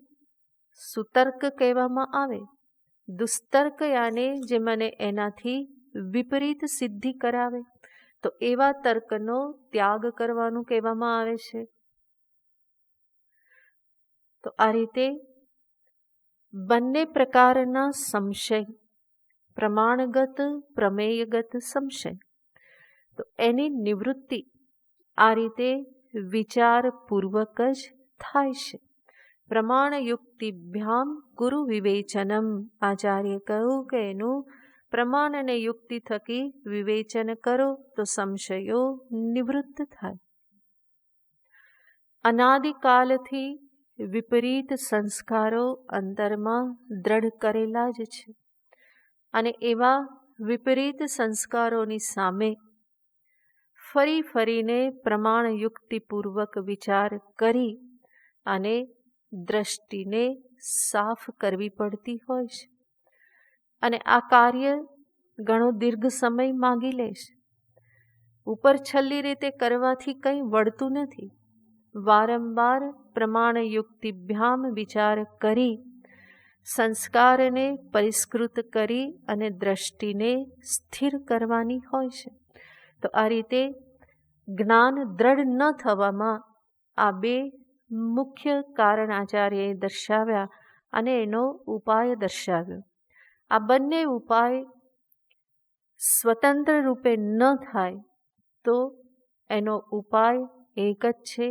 સુતર્ક કહેવામાં આવે. દુસ્તર્ક યાને જે મને એનાથી વિપરીત સિદ્ધિ કરાવે, તો એવા તર્કનો ત્યાગ કરવાનું કહેવામાં આવે છે. તો આ રીતે બંને પ્રકારના સંશય, પ્રમાણગત, પ્રમેયગત સંશય, તો એની નિવૃત્તિ આ રીતે વિચારપૂર્વક જ થાય છે. પ્રમાણયુક્તિભ્યામ ગુરુ વિવેચનમ. આચાર્ય કહ્યું કે એનું પ્રમાણ અને યુક્તિ થકી વિવેચન કરો તો સંશયો નિવૃત્ત થાય. અનાદિકાલથી વિપરીત સંસ્કારો અંતરમાં દ્રઢ કરેલા જ છે, અને એવા વિપરીત સંસ્કારોની સામે ફરી ફરીને પ્રમાણયુક્તિપૂર્વક વિચાર કરી અને દ્રષ્ટિને સાફ કરવી પડતી હોય છે. અને આ કાર્ય ઘણો દીર્ઘ સમય માંગી લે છે. ઉપર છલ્લી રીતે કરવાથી કંઈ વળતું નથી. વારંવાર પ્રમાણયુક્તિભ્યામ વિચાર કરી સંસ્કારને પરિષ્કૃત કરી અને દ્રષ્ટિને સ્થિર કરવાની હોય છે. તો આ રીતે જ્ઞાન દ્રઢ ન થવામાં આ બે મુખ્ય કારણ આચાર્યએ દર્શાવ્યા અને એનો ઉપાય દર્શાવ્યો. આ બંને ઉપાય સ્વતંત્ર રૂપે ન થાય તો એનો ઉપાય એક જ છે,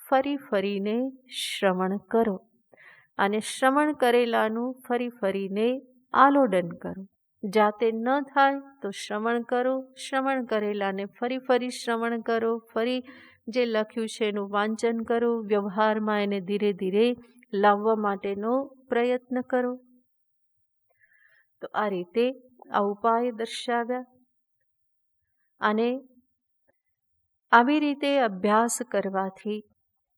ફરી ફરીને શ્રવણ કરો, અને શ્રવણ કરેલાનું ફરી ફરીને આલોડન કરો. જાતે ન થાય તો શ્રવણ કરો, શ્રવણ કરેલાને ફરી ફરી શ્રવણ કરો, ફરી જે લખ્યું છે એનું વાંચન કરો, વ્યવહારમાં એને ધીરે ધીરે લાવવા માટેનો પ્રયત્ન કરો. તો આ રીતે આ ઉપાય દર્શાવ્યા, અને આવી રીતે અભ્યાસ કરવાથી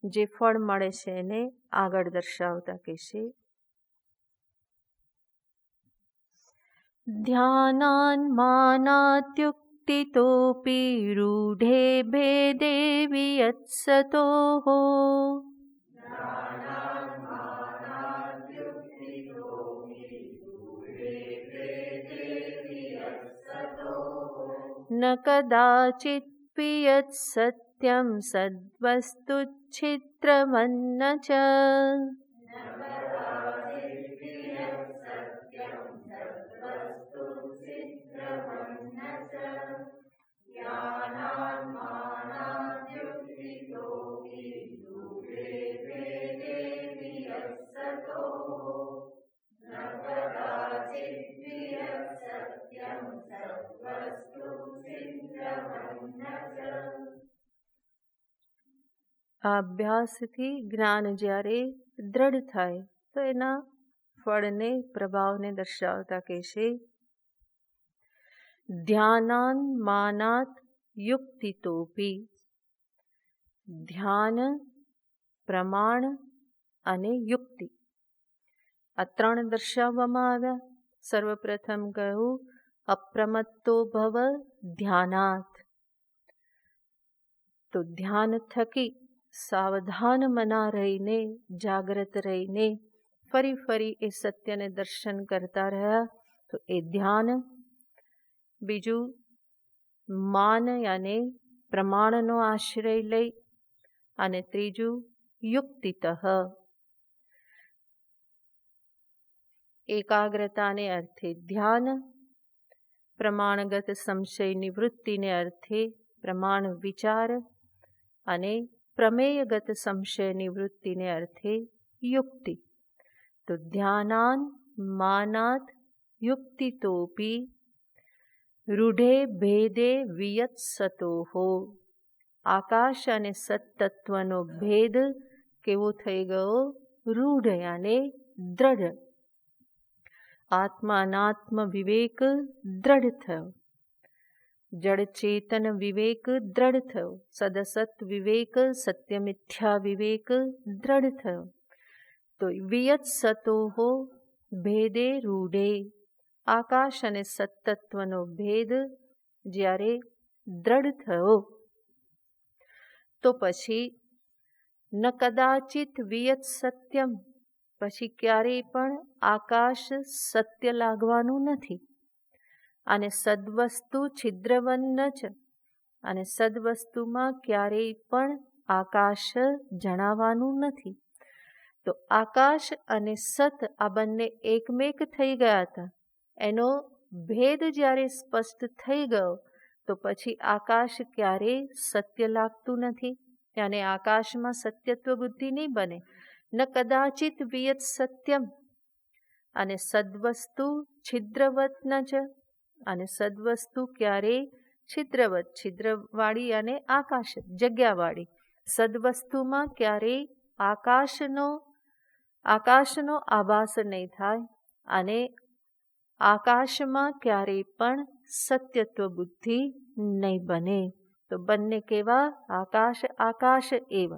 જે ફળ મળે છે એને આગળ દર્શાવતા કહેશે. ધ્યાનાન માનાત્યુક્તિતોપી રૂઢે ભેદે વિયત્સતો. ન કદાચિત પિયત સત્યમ સદ્વસ્તુચ્છિદ્રમન્ન ચ. આ અભ્યાસથી જ્ઞાન જ્યારે દ્રઢ થાય તો એના ફળને, પ્રભાવને દર્શાવતા કહેશે. ધ્યાનાન માનાત યુક્તિતોપી. ધ્યાન, પ્રમાણ અને યુક્તિ, આ ત્રણ દર્શાવવામાં આવ્યા. સર્વપ્રથમ કહ્યું અપ્રમત્તો ભવ ધ્યાનાત. તો ધ્યાન થકી સાવધાન મના રહીને, જાગ્રત રહીને ફરી ફરી એ સત્યને દર્શન કરતા રહ્યા. તો એ ધ્યાન. બીજું માન યાને પ્રમાણનો આશ્રય લઈ. અને ત્રીજું યુક્તિતઃ, એકાગ્રતાને અર્થે ધ્યાન, પ્રમાણગત સંશય નિવૃત્તિને અર્થે પ્રમાણ વિચાર અને પ્રમેયગત સંશય નિવૃત્તિને અર્થે યુક્તિ. તો ધ્યાનાન માનાત યુક્તિતોપી રૂઢે ભેદે વિયત્સતોહો. આકાશ અને સત્તત્વનો ભેદ કેવો થઈ ગયો? રૂઢ યાને દ્રઢ. આત્મા અનાત્મ વિવેક દ્રઢ થયો. જડ ચેતન વિવેક દ્રઢ થયો. સદસત વિવેક, સત્ય મિથ્યા વિવેક દ્રઢ થયો. તો વિયત્સતોહો ભેદે રૂઢે. આકાશ અને સત્તત્વનો ભેદ જ્યારે દ્રઢ થયો તો પછી ન કદાચિત વિયત સત્યમ, પછી ક્યારેય પણ આકાશ સત્ય લાગવાનું નથી. અને સદ્વસ્તુ છિદ્રવન્ન જ, અને સદ્વસ્તુમાં ક્યારેય પણ આકાશ જણાવાનું નથી. તો આકાશ અને સત આ બંને એકમેક થઈ ગયા હતા. એનો ભેદ જ્યારે સ્પષ્ટ થઈ ગયો તો પછી આકાશ ક્યારેય સત્ય લાગતું નથી. અને આકાશમાં સત્યત્વ બુદ્ધિ નહીં બને. ન કદાચિત વિયત સત્યમ, અને સદ્વસ્તુ છિદ્રવત ન જ, અને સદ્વસ્તુ ક્યારેય છિદ્રવત, છિદ્રવાળી અને આકાશ જગ્યાવાળી. સદ્વસ્તુમાં ક્યારેય આકાશનો આભાસ નહીં થાય. અને આકાશમાં ક્યારેય પણ સત્યત્વ બુદ્ધિ નહીં બને. તો બંને કેવા? આકાશ આકાશ એવ,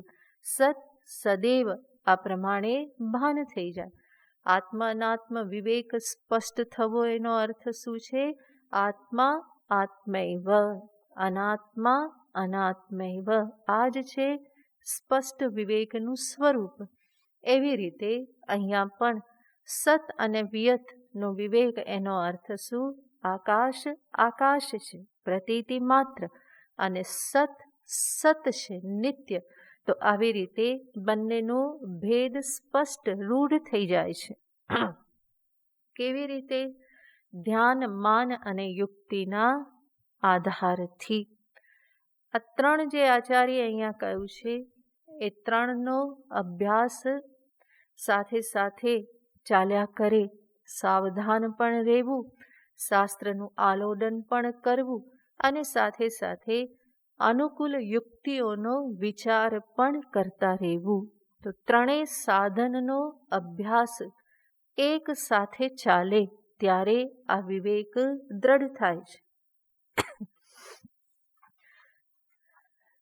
સત સદૈવ. આ પ્રમાણે ભાન થઈ જાય. આત્મા અનાત્મ વિવેક સ્પષ્ટ થવો એનો અર્થ શું છે? આત્મા આત્મૈવ, અનાત્મા અનાત્મૈવ. આ જ છે સ્પષ્ટ વિવેકનું સ્વરૂપ. એવી રીતે અહીંયા પણ સત અને વિયતનો વિવેક, એનો અર્થ શું? આકાશ આકાશ છે પ્રતીતિ માત્ર, અને સત સત છે નિત્ય. તો આવી રીતે બંનેનો ભેદ સ્પષ્ટ રૂઢ થઈ જાય છે. કેવી રીતે? ધ્યાન, માન અને યુક્તિના આધારથી. આ ત્રણ જે આચાર્ય અહીંયા કહ્યું છે એ ત્રણનો અભ્યાસ સાથે સાથે ચાલ્યા કરે. સાવધાન પણ રહેવું, શાસ્ત્રનું આલોડન પણ કરવું, અને સાથે સાથે અનુકૂળ યુક્તિઓનો વિચાર પણ કરતા રહેવું. તો ત્રણેય સાધનનો અભ્યાસ એક સાથે ચાલે ત્યારે આ વિવેક દ્રઢ થાય છે.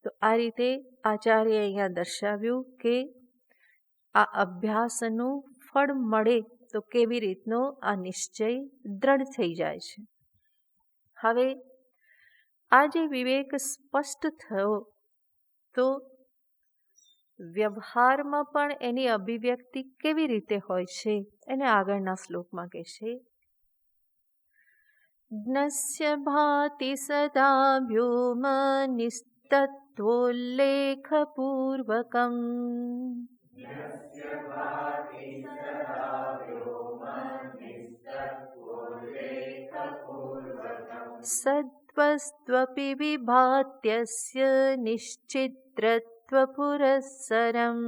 તો આ રીતે આચાર્ય અહીંયા દર્શાવ્યું કે આ અભ્યાસનું ફળ મળે તો કેવી રીતનો આ નિશ્ચય દ્રઢ થઈ જાય છે. હવે આ જે વિવેક સ્પષ્ટ થયો તો વ્યવહારમાં પણ એની અભિવ્યક્તિ કેવી રીતે હોય છે એને આગળના શ્લોકમાં કહેશે. જ્ઞસ્ય ભાતિ સદા વ્યોમ નિસ્તત્વોલ્લેખપૂર્વકમ સત્વસ્ત્વપિ વિભાત્યસ્ય નિશ્ચિત્રત્વપુરસ્સરમ.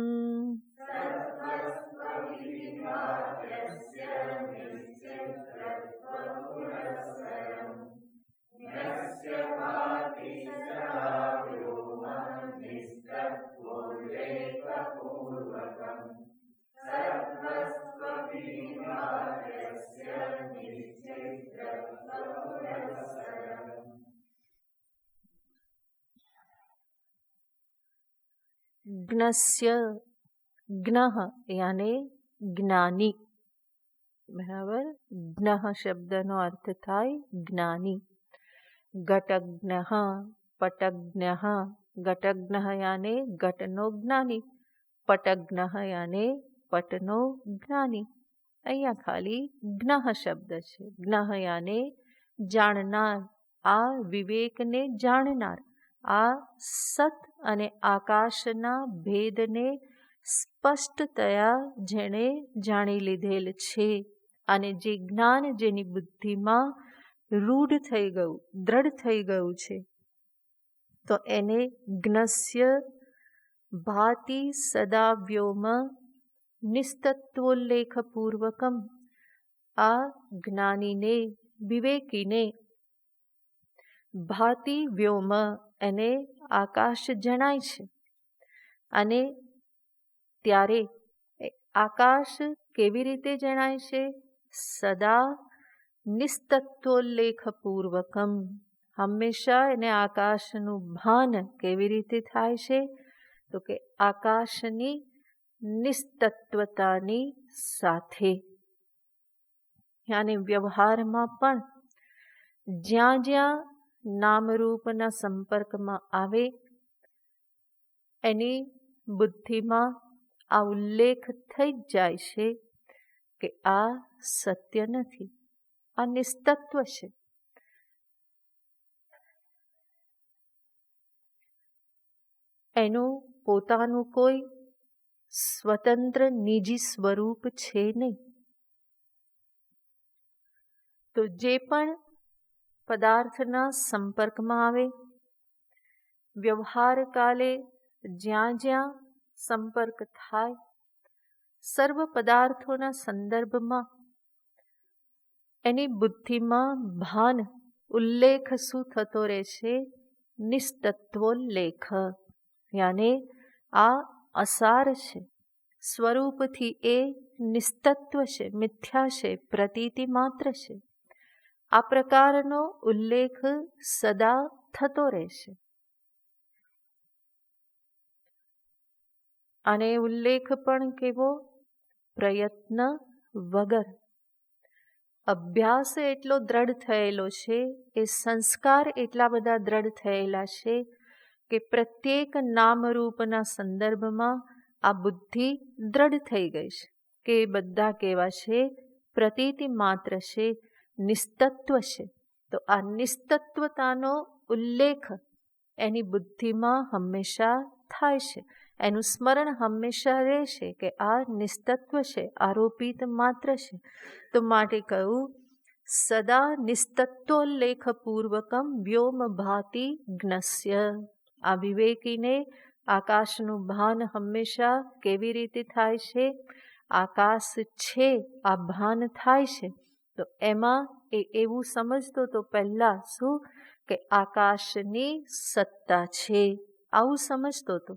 જ્ઞસ્ય, જ્ઞઃ યાને જ્ઞાની. બરાબર? જ્ઞઃ શબ્દનો અર્થ થાય જ્ઞાની. ઘટજ્ઞઃ, પટજ્ઞઃ. ઘટજ્ઞઃ યાને ઘટનો જ્ઞાની, પટજ્ઞઃ યાને પટનો જ્ઞાની. અહીંયા ખાલી જ્ઞઃ શબ્દ છે. જ્ઞઃ યાને જાણનાર, આ વિવેકને જાણનાર, આ સત અને આકાશના ભેદને સ્પષ્ટતયા જેણે જાણી લીધેલ છે, અને જે જ્ઞાન જેની બુદ્ધિમાં રૂઢ થઈ ગયું, દ્રઢ થઈ ગયું છે, તો એને જ્ઞસ્ય ભાતિ સદા વ્યોમ નિસ્તત્વોલ્લેખપૂર્વકમ. આ જ્ઞાનીને, વિવેકીને ભાતિ વ્યોમ, એને આકાશ જણાય છે. અને ત્યારે આકાશ કેવી રીતે જણાય છે? સદા નિસ્તત્વોલ્લેખપૂર્વકમ. હંમેશા એને આકાશનું ભાન કેવી રીતે થાય છે? તો કે આકાશની નિસ્તત્વતાની સાથે. અને વ્યવહારમાં પણ જ્યાં જ્યાં નામરૂપના સંપર્કમાં આવે, એની બુદ્ધિમાં આ ઉલ્લેખ થઈ જ જાય છે કે આ સત્ય નથી, આ નિસ્તત્વ છે. એનું પોતાનું કોઈ સ્વતંત્ર નિજી સ્વરૂપ છે નહીં. તો જે પણ પદાર્થના સંપર્કમાં આવે, વ્યવહાર કાલે જ્યાં જ્યાં સંપર્ક થાય, સર્વ પદાર્થોના સંદર્ભમાં એની બુદ્ધિમાં ભાન, ઉલ્લેખ શું થતો રહે છે? નિસ્તત્વોલ્લેખ. યાને આ અસાર છે, સ્વરૂપથી એ નિસ્તત્વ છે, મિથ્યા છે, પ્રતીતિ માત્ર છે. આ પ્રકારનો ઉલ્લેખ સદા થતો રહેશે. અને ઉલ્લેખ પણ કેવો? પ્રયત્ન વગર. અભ્યાસ એટલો દ્રઢ થયેલો છે, એ સંસ્કાર એટલા બધા દ્રઢ થયેલા છે કે પ્રત્યેક નામરૂપના સંદર્ભમાં આ બુદ્ધિ દ્રઢ થઈ ગઈ છે કે એ બધા કેવા છે? પ્રતીતિ માત્ર છે, નિસ્તત્વ છે. તો આ નિસ્તત્વતાનો ઉલ્લેખ એની બુદ્ધિમાં હંમેશા થાય છે. એનું સ્મરણ હંમેશા રહેશે કે આ નિસ્તત્વ છે, આરોપિત માત્ર છે. તો માટે કહ્યું સદા નિસ્તત્વોલ્લેખપૂર્વકમ વ્યોમ ભાતિ જ્ઞસ્ય. આ વિવેકીને આકાશનું ભાન હંમેશા કેવી રીતે થાય છે? આકાશ છે, આ ભાન થાય છે. તો એમાં એ એવું સમજતો તો પહેલા શું કે આકાશની સત્તા છે, આવું સમજતો હતો.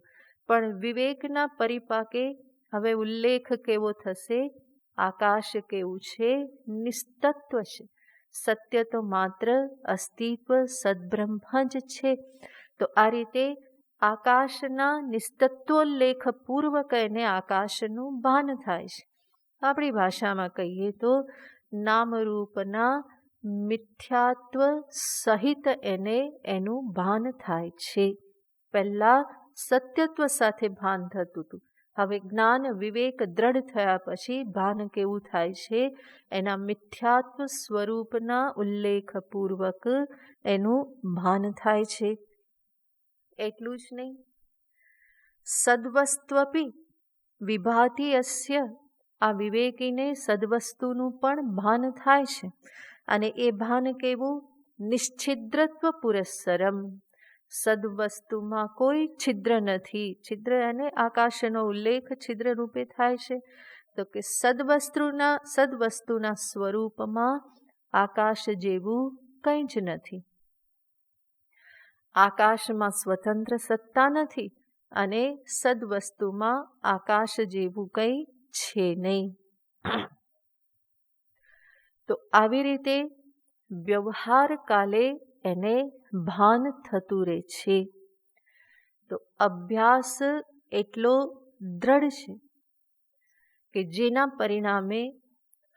પણ વિવેકના પરિપાકે હવે ઉલ્લેખ કેવો થશે? આકાશ કેવું છે? નિસ્તત્વ છે. સત્ય તો માત્ર અસ્તિત્વ સદ્બ્રહ્મ જ છે. તો આ રીતે આકાશના નિસ્તત્વોલ્લેખપૂર્વક એને આકાશનું ભાન થાય છે. આપણી ભાષામાં કહીએ તો નામરૂપના મિથ્યાત્વ સહિત એને એનું ભાન થાય છે. પહેલા સત્યત્વ સાથે ભાન થતું હતું. હવે જ્ઞાન વિવેક દ્રઢ થયા પછી ભાન કેવું થાય છે? એના મિથ્યાત્વ સ્વરૂપના ઉલ્લેખપૂર્વક એનું ભાન થાય છે. એટલું જ નહીં, સદ્વસ્ત્વપી વિભાતિ અસ્ય. આ વિવેકીને સદ્વસ્તુનું પણ ભાન થાય છે. અને એ ભાન કેવું? નિશ્છિદ્રત્વ પુરસ્સરમ. સદ્વસ્તુમાં કોઈ છિદ્ર નથી. છિદ્ર અને આકાશનો ઉલ્લેખ છિદ્ર રૂપે થાય છે. તો કે સદ્વસ્તુના સ્વરૂપમાં આકાશ જેવું કંઈ જ નથી. આકાશમાં સ્વતંત્ર સત્તા નથી અને સદ્વસ્તુમાં આકાશ જેવું કંઈ છે નહીં. તો આવી રીતે વ્યવહાર કાલે એને ભાન થતું રહે છે. તો અભ્યાસ એટલો દ્રઢ છે કે જેના પરિણામે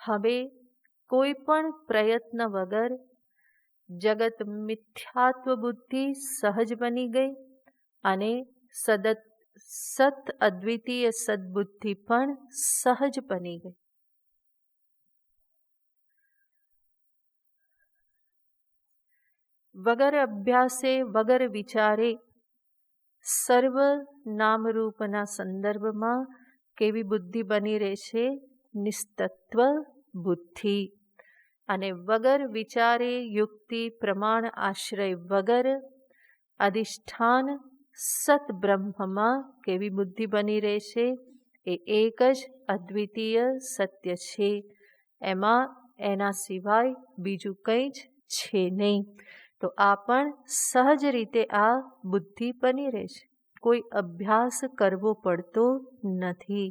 હવે કોઈ પણ પ્રયત્ન વગર જગત મિથ્યાત્વ બુદ્ધિ સહજ બની ગઈ અને સત અદ્વિતીય સદબુદ્ધિ પણ સહજ બની ગઈ. વગર અભ્યાસે વગર વિચારે સર્વ નામરૂપના સંદર્ભમાં કેવી બુદ્ધિ બની રહેશે? નિસ્તત્વ બુદ્ધિ. અને વગર વિચારે યુક્તિ પ્રમાણ આશ્રય વગર અધિષ્ઠાન સત બ્રહ્મમાં કેવી બુદ્ધિ બની રહેશે? એ એક જ અદ્વિતીય સત્ય છે, એમાં એના સિવાય બીજું કંઈ જ છે નહીં. તો આ પણ સહજ રીતે આ બુદ્ધિ બની રહે છે, કોઈ અભ્યાસ કરવો પડતો નથી.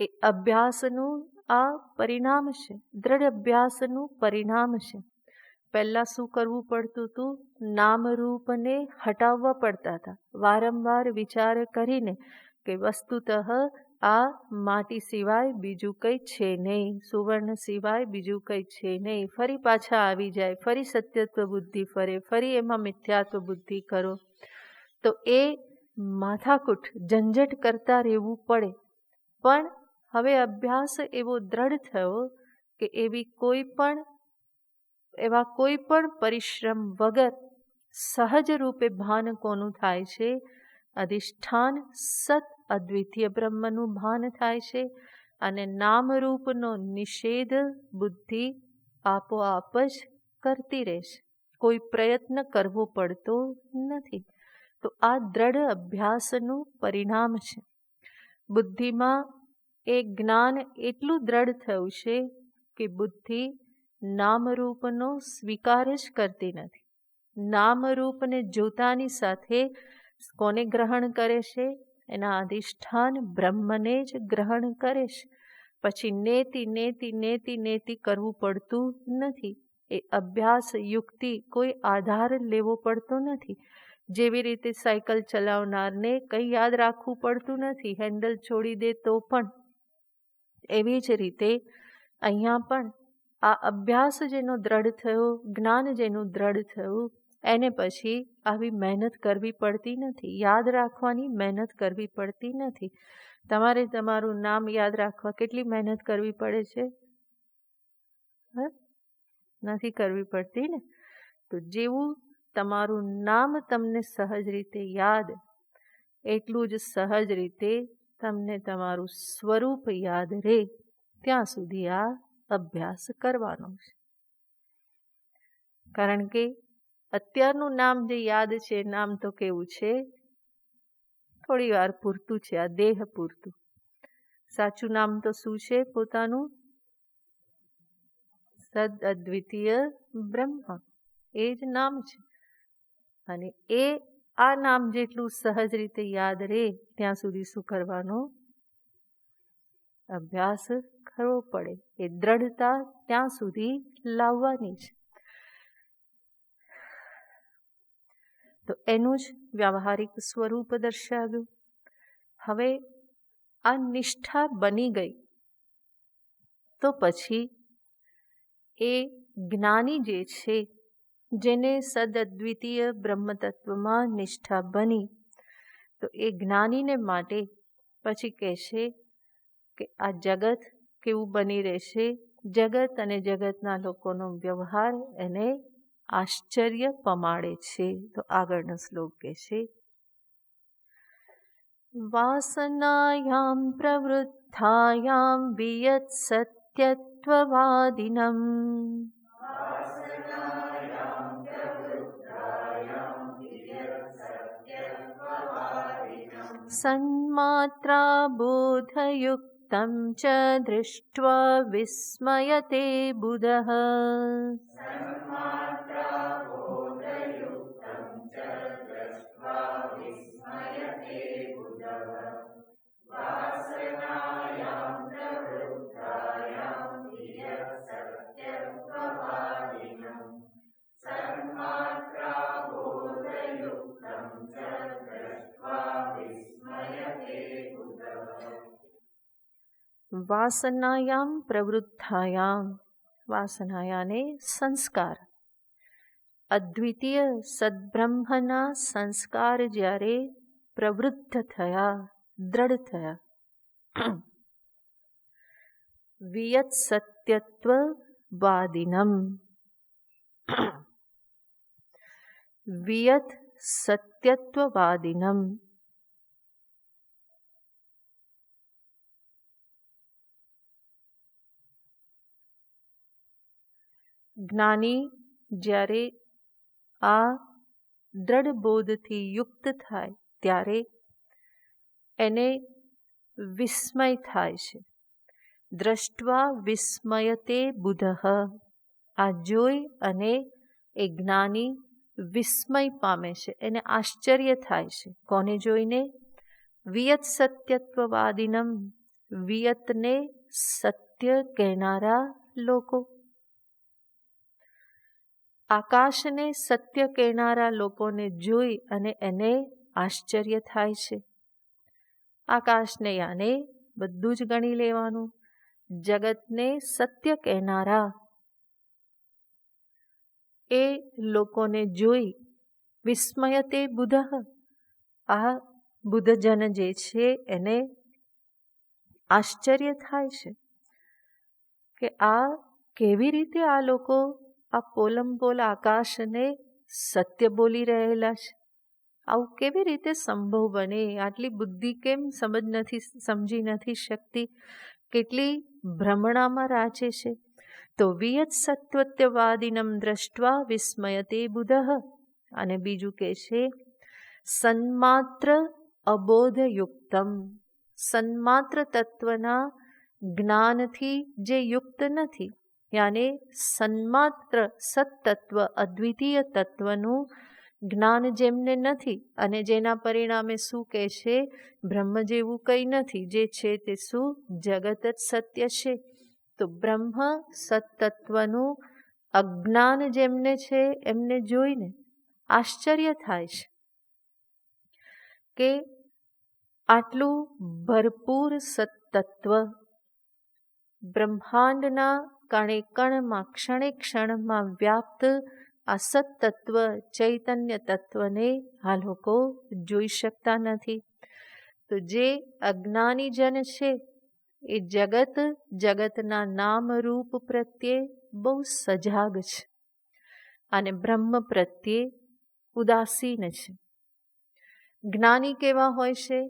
એ અભ્યાસનું આ પરિણામ છે, દ્રઢ અભ્યાસનું પરિણામ છે. પહેલાં શું કરવું પડતું હતું? નામરૂપને હટાવવા પડતા હતા. વારંવાર વિચાર કરીને કે વસ્તુતઃ આ માટી સિવાય બીજું કંઈ છે નહીં, સુવર્ણ સિવાય બીજું કંઈ છે નહીં. ફરી પાછા આવી જાય, ફરી સત્યત્વ બુદ્ધિ ફરે, ફરી એમાં મિથ્યાત્વ બુદ્ધિ કરો. તો એ માથાકૂટ ઝંઝટ કરતા રહેવું પડે. પણ હવે અભ્યાસ એવો દ્રઢ થયો કે એવા કોઈ પણ પરિશ્રમ વગર સહજ રૂપે ભાન કોનું થાય છે? અધિષ્ઠાન સત અદ્વિતીય બ્રહ્મનું ભાન થાય છે. અને નામરૂપનો નિષેધ બુદ્ધિ આપોઆપ જ કરતી રહેશે, કોઈ પ્રયત્ન કરવો પડતો નથી. તો આ દ્રઢ અભ્યાસનું પરિણામ છે. બુદ્ધિમાં એ જ્ઞાન એટલું દ્રઢ થયું છે કે બુદ્ધિ નામરૂપનો સ્વીકાર જ કરતી નથી. નામરૂપને જોતાની સાથે કોને ગ્રહણ કરે છે? એના અધિષ્ઠાન બ્રહ્મને જ ગ્રહણ કરે છે. પછી નેતિ કરવું પડતું નથી. એ અભ્યાસ યુક્તિ કોઈ આધાર લેવો પડતો નથી. જેવી રીતે સાયકલ ચલાવનારને કંઈ યાદ રાખવું પડતું નથી, હેન્ડલ છોડી દે તો પણ. એવી જ રીતે અહીંયા પણ આ અભ્યાસ જેનો દ્રઢ થયો, જ્ઞાન જેનું દ્રઢ થયું, એને પછી આવી મહેનત કરવી પડતી નથી, યાદ રાખવાની મહેનત કરવી પડતી નથી. તમારે તમારું નામ યાદ રાખવા કેટલી મહેનત કરવી પડે છે? નથી કરવી પડતી ને? તો જેવું તમારું નામ તમને સહજ રીતે યાદ, એટલું જ સહજ રીતે તમને તમારું સ્વરૂપ યાદ રહે ત્યાં સુધી આ અભ્યાસ કરવાનો છે. કારણ કે અત્યારનું નામ જે યાદ છે, નામ તો કેવું છે? થોડી વાર પૂરતું છે, આ દેહ પૂરતું. સાચું નામ તો શું છે પોતાનું? સદ અદ્વિતીય બ્રહ્મ. એ જ નામ છે. અને એ આ નામ જેટલું સહજ રીતે યાદ રહે ત્યાં સુધી શું કરવાનો? અભ્યાસ કરવો પડે. એ દ્રઢતા ત્યાં સુધી લાવવાની છે. તો એનું જ વ્યાવહારિક સ્વરૂપ દર્શાવ્યું. હવે આ નિષ્ઠા બની ગઈ તો પછી એ જ્ઞાની જે છે, જેને સદ અદ્વિતીય બ્રહ્મતત્વમાં નિષ્ઠા બની, તો એ જ્ઞાનીને માટે પછી કહેશે કે આ જગત કેવું બની રહેશે? જગત અને જગતના લોકોનો વ્યવહાર એને આશ્ચર્ય પમાડે છે. તો આગળનો શ્લોક કહેશે, વાસનાયામ પ્રવૃત્થાયામ વિયત સત્યત્વવાદિનમ સન્માત્રા બોધયુક્તં ચ દૃષ્ટ્વા વિસ્મયતે બુધઃ. વાસનાયામ પ્રવૃત્થાયામ, વાસનાયાને સંસ્કાર, અદ્વિતીય સદબ્રહ્મના સંસ્કાર જ્યારે પ્રવૃત્ત થયા, દ્રઢ થયા. વિયત સત્યત્વવાદિનમ, વિયત સત્યત્વવાદિનમ. જ્ઞાની જ્યારે આ દ્રઢ બોધથી યુક્ત થાય ત્યારે એને વિસ્મય થાય છે. દ્રષ્ટવા વિસ્મયતે બુધઃ, આ જોઈ અને એ જ્ઞાની વિસ્મય પામે છે, એને આશ્ચર્ય થાય છે. કોને જોઈને? વિયત સત્યત્વવાદિનમ, વિયતને સત્ય કહેનારા લોકો. આકાશને સત્ય કહેનારા લોકોને જોઈ અને એને આશ્ચર્ય થાય છે. આકાશને યાને બધું જ ગણી લેવાનું. જગતને સત્ય કહેનારા એ લોકોને જોઈ વિસ્મયતે બુધઃ, આ બુદ્ધજન જે છે એને આશ્ચર્ય થાય છે કે આ કેવી રીતે આ લોકો આ પોલમપોલ આકાશને સત્ય બોલી રહેલા છે. આવું કેવી રીતે સંભવ બને? આટલી બુદ્ધિ કેમ સમજી નથી શકતી? કેટલી ભ્રમણામાં રાચે છે. તો વિયત સત્વત્યવાદિનમ દ્રષ્ટવા વિસ્મયતે બુધઃ. અને બીજું કે છે સન્માત્ર અબોધયુક્તમ, સન્માત્ર તત્વના જ્ઞાનથી જે યુક્ત નથી, યાને સન્માત્ર સત્તત્વ અદ્વિતીય તત્વનું જ્ઞાન જેમને નથી અને જેના પરિણામે શું કહે છે? બ્રહ્મ જેવું કંઈ નથી, જે છે તે શું? જગત જ સત્ય છે. તો બ્રહ્મ સત્તત્વનું અજ્ઞાન જેમને છે એમને જોઈને આશ્ચર્ય થાય છે કે આટલું ભરપૂર સત્તત્વ બ્રહ્માંડના કણે કણમાં ક્ષણે ક્ષણમાં વ્યાપ્ત આ સત્તત્વ ચૈતન્ય તત્વને આ લોકો જોઈ શકતા નથી. તો જે અજ્ઞાની જન છે એ જગતના નામ રૂપ પ્રત્યે બહુ સજાગ છે અને બ્રહ્મ પ્રત્યે ઉદાસીન છે. જ્ઞાની કેવા હોય છે?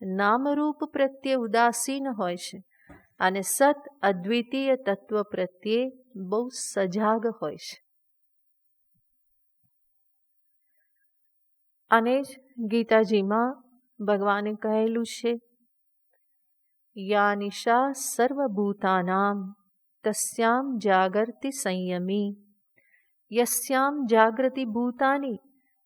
નામરૂપ પ્રત્યે ઉદાસીન હોય છે અને સત અદ્વિતીય તત્વ પ્રત્યે બહુ સજાગ હોય છે. અને જ ગીતાજીમાં ભગવાને કહેલું છે યા નિશા સર્વભૂતાનામ તસ્યામ જાગર્તિ સંયમી, યસ્યામ જાગૃતિ ભૂતાની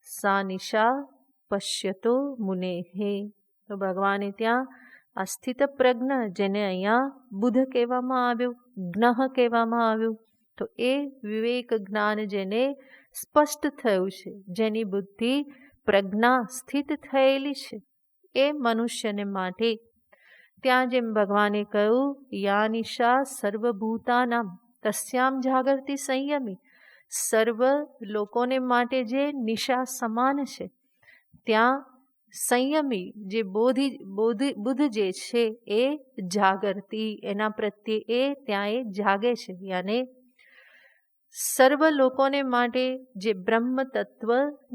સા નિશા પશ્યતો મુનેહે. તો ભગવાને ત્યાં આ સ્થિત પ્રજ્ઞ, જેને અહીંયા બુધ કહેવામાં આવ્યું, જ્ઞ કહેવામાં આવ્યું, તો એ વિવેક જ્ઞાન જેને સ્પષ્ટ થયું છે, જેની બુદ્ધિ પ્રજ્ઞા સ્થિત થયેલી છે, એ મનુષ્યને માટે ત્યાં જેમ ભગવાને કહ્યું યા નિશા સર્વભૂતાનામ તસ્યામ જાગૃતિ સંયમી, સર્વ લોકોને માટે જે નિશા સમાન છે ત્યાં સંયમી જે બુદ્ધ જે છે એ જાગૃતિ એના પ્રત્યે એ ત્યાં એ જાગે છે. યાને સર્વ લોકોને માટે જે બ્રહ્મ તત્વ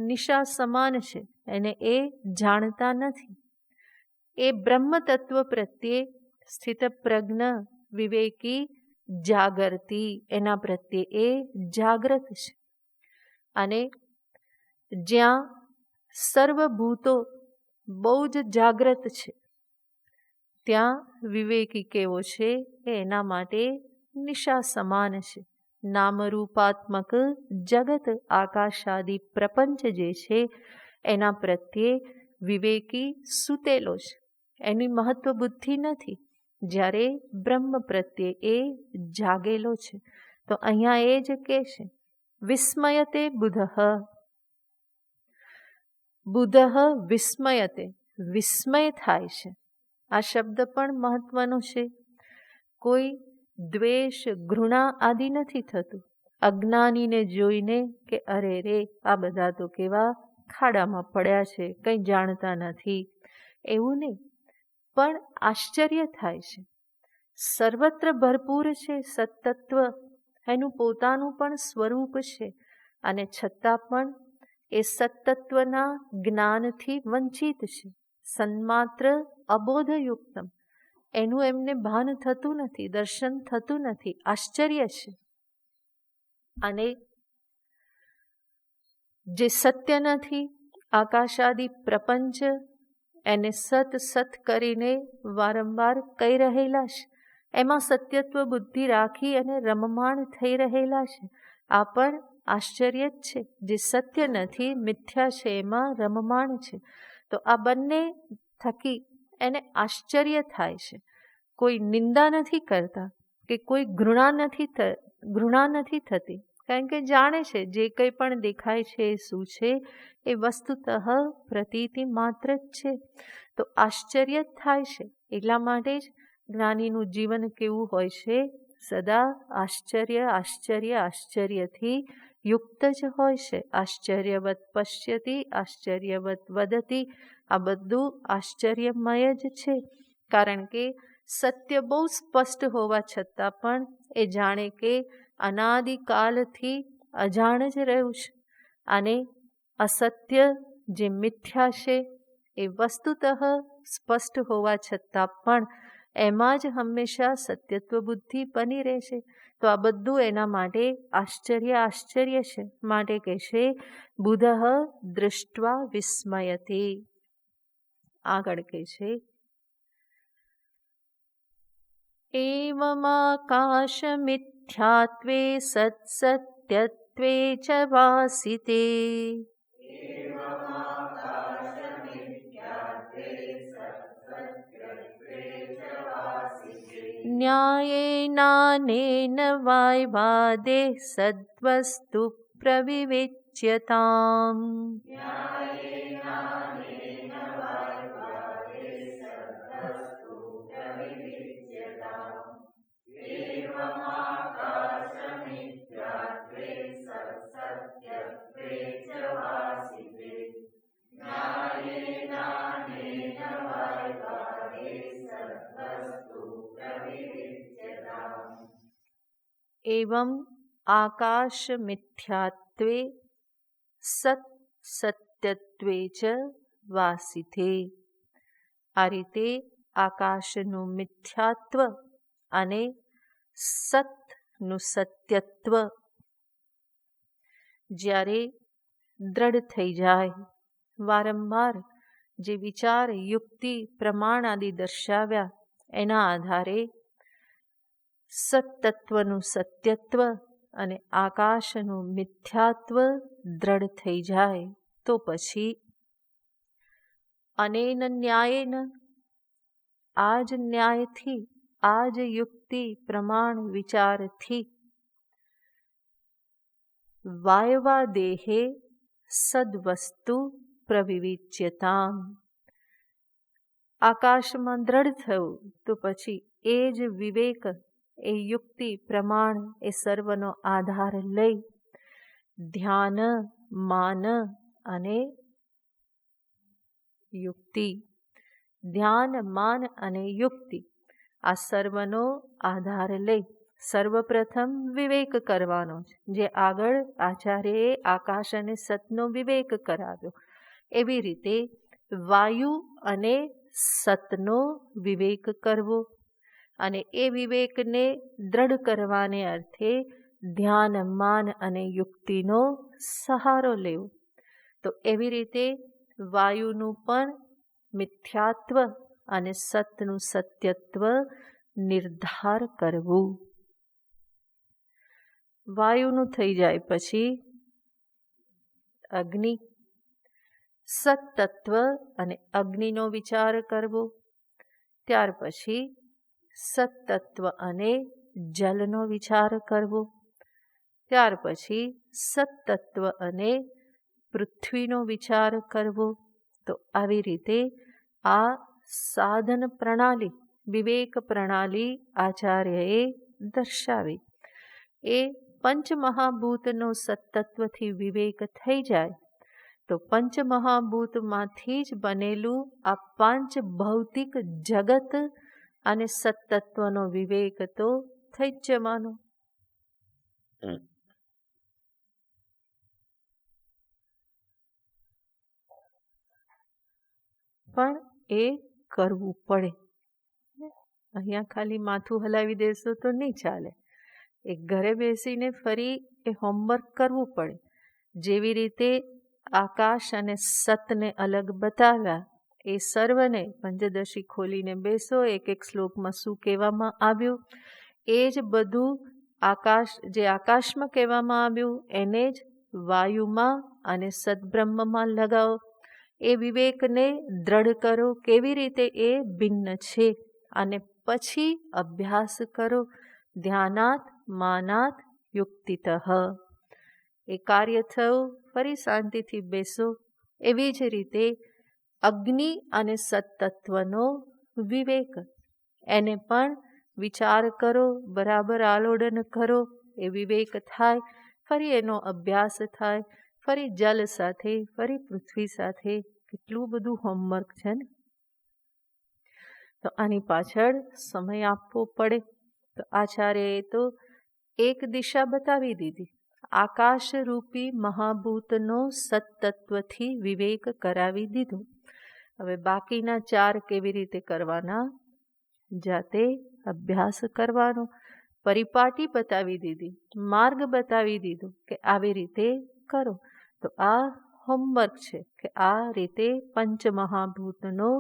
નિશા સમાન છે એને એ જાણતા નથી. એ બ્રહ્મ તત્વ પ્રત્યે સ્થિત પ્રજ્ઞ વિવેકી જાગૃતિ એના પ્રત્યે એ જાગૃત છે. અને જ્યાં સર્વભૂતો બહુ જ જાગૃત છે ત્યાં વિવેકી કેવો છે? એના માટે નિશા સમાન છે. નામરૂપાત્મક જગત આકાશાદિ પ્રપંચ જે છે એના પ્રત્યે વિવેકી સૂતેલો છે, એની મહત્વ બુદ્ધિ નથી. જ્યારે બ્રહ્મ પ્રત્યે એ જાગેલો છે. તો અહીંયા એ જ કે છે વિસ્મયતે બુધઃ, બુધઃ વિસ્મયતે, વિસ્મય થાય છે. આ શબ્દ પણ મહત્વનો છે. કોઈ દ્વેષ ઘૃણા આદિ નથી થતું. અજ્ઞાનીને જોઈને કે અરે રે આ બધા તો કેવા ખાડામાં પડ્યા છે, કંઈ જાણતા નથી, એવું નહીં. પણ આશ્ચર્ય થાય છે. સર્વત્ર ભરપૂર છે સત્તત્વ, એનું પોતાનું પણ સ્વરૂપ છે, અને છતાં પણ એ સત્તત્વના જ્ઞાનથી વંચિત છે. સન્માત્ર અબોધયુક્તમ, એનું એમને ભાન થતું નથી, દર્શન થતું નથી. આશ્ચર્ય છે. અને જે સત્ય નથી, આકાશાદિ પ્રપંચ, એને સત સત કરીને વારંવાર કહી રહેલા છે, એમાં સત્યત્વ બુદ્ધિ રાખી અને રમમાણ થઈ રહેલા છે. આ પણ આશ્ચર્ય જ છે. જે સત્ય નથી, મિથ્યા છે, એમાં રમમાણ છે. તો આ બંને થકી એને આશ્ચર્ય થાય છે. કોઈ નિંદા નથી કરતા કે કોઈ ઘૃણા નથી થતી, કારણ કે જાણે છે જે કંઈ પણ દેખાય છે એ શું છે, એ વસ્તુતઃ પ્રતીતિ માત્ર જ છે. તો આશ્ચર્ય જ થાય છે. એટલા માટે જ જ્ઞાનીનું જીવન કેવું હોય છે? સદા આશ્ચર્ય આશ્ચર્ય આશ્ચર્યથી યુક્ત જ હોય છે. આશ્ચર્યવત પશ્યતિ, આશ્ચર્યવત વદતી, આ બધું આશ્ચર્યમય જ છે. કારણ કે સત્ય બહુ સ્પષ્ટ હોવા છતાં પણ એ જાણે કે અનાદિકાલથી અજાણ જ રહ્યું છે. અને અસત્ય જે મિથ્યા છે એ વસ્તુતઃ સ્પષ્ટ હોવા છતાં પણ એમાં જ હંમેશા સત્યત્વ બુદ્ધિ બની રહેશે. તો આ બધું એના માટે આશ્ચર્ય આશ્ચર્ય છે. માટે કહેશે બુધઃ દૃષ્ટ્વા વિસ્મયતે. આગળ કહે છે એવમાકાશમિથ્યાત્વે સત્સત્યત્વે ચ વાસિતે. ન્યાયેનાનેન વાયવાદે સદ્વસ્તુ પ્રવિવેચ્યતામ. એવં આકાશ મિથ્યાત્વે સત સત્યત્વે ચ વાસિતે. આ રીતે આકાશનું મિથ્યાત્વ અને સતનું સત્યત્વ જ્યારે દ્રઢ થઈ જાય, વારંવાર જે વિચાર યુક્તિ પ્રમાણ આદિ દર્શાવ્યા એના આધારે સત્તત્વનું સત્યત્વ અને આકાશનું મિથ્યાત્વ દ્રઢ થઈ જાય, તો પછી અનેન ન્યાયેન, આ જ ન્યાયથી, આ જ યુક્તિ પ્રમાણ વિચારથી વાયવા દેહે સદવસ્તુ પ્રવિવિચ્યતામ. આકાશમાં દ્રઢ થયું તો પછી એ જ વિવેક, એ યુક્તિ પ્રમાણ, એ સર્વનો આધાર લઈ ધ્યાન માન અને યુક્તિ, ધ્યાન માન અને યુક્તિ, આ સર્વનો આધાર લઈ સર્વપ્રથમ વિવેક કરવાનો છે. જે આગળ આચાર્યએ આકાશ અને સતનો વિવેક કરાવ્યો, એવી રીતે વાયુ અને સતનો વિવેક કરવો. અને એ વિવેકને દ્રઢ કરવાને અર્થે ધ્યાન માન અને યુક્તિનો સહારો લેવો. તો એવી રીતે વાયુનું પણ મિથ્યાત્વ અને સતનું સત્યત્વ નિર્ધાર કરવું. વાયુનું થઈ જાય પછી અગ્નિ, સત્તત્વ અને અગ્નિનો વિચાર કરવો. ત્યાર પછી સત્તત્વ અને જલનો વિચાર કરવો. ત્યાર પછી સત્તત્વ અને પૃથ્વીનો વિચાર કરવો. તો આવી રીતે આ સાધન પ્રણાલી, વિવેક પ્રણાલી આચાર્યએ દર્શાવી. એ પંચમહાભૂતનો સત્તત્વથી વિવેક થઈ જાય તો પંચમહાભૂતમાંથી જ બનેલું આ પાંચ ભૌતિક જગત અને સત્તત્વનો વિવેક તો થઈ જ જવાનો. પણ એ કરવું પડે. અહીંયા ખાલી માથું હલાવી દેશો તો નહીં ચાલે. એ ઘરે બેસીને ફરી એ હોમવર્ક કરવું પડે. જેવી રીતે આકાશ અને સતને અલગ બતાવ્યા, એ સર્વને પંચદશી ખોલીને બેસો, એક એક શ્લોકમાં શું કહેવામાં આવ્યું, એ જ બધું જે આકાશમાં કહેવામાં આવ્યું એને જ વાયુમાં અને સદબ્રહ્મમાં લગાવો. એ વિવેકને દ્રઢ કરો, કેવી રીતે એ ભિન્ન છે, અને પછી અભ્યાસ કરો. ધ્યાનાત માનાત યુક્તિતઃ. એ કાર્ય થયું, ફરી શાંતિથી બેસો. એવી જ રીતે અગ્નિ અને સત્તત્વનો વિવેક, એને પણ વિચાર કરો, બરાબર આલોડન કરો, એ વિવેક થાય. ફરી એનો અભ્યાસ થાય, ફરી જલ સાથે, ફરી પૃથ્વી સાથે. કેટલું બધું હોમવર્ક છે ને. તો આની પાછળ સમય આપવો પડે. તો આચાર્યએ તો એક દિશા બતાવી દીધી. આકાશરૂપી મહાભૂતનો સત્તત્વથી વિવેક કરાવી દીધો. હવે બાકીના 4 કેવી રીતે કરવાના, જાતે અભ્યાસ કરવાનો. પરિપાટી બતાવી દીધી, માર્ગ બતાવી દીધો કે આવી રીતે કરો. તો આ હોમવર્ક છે કે આ રીતે પંચમહાભૂતનો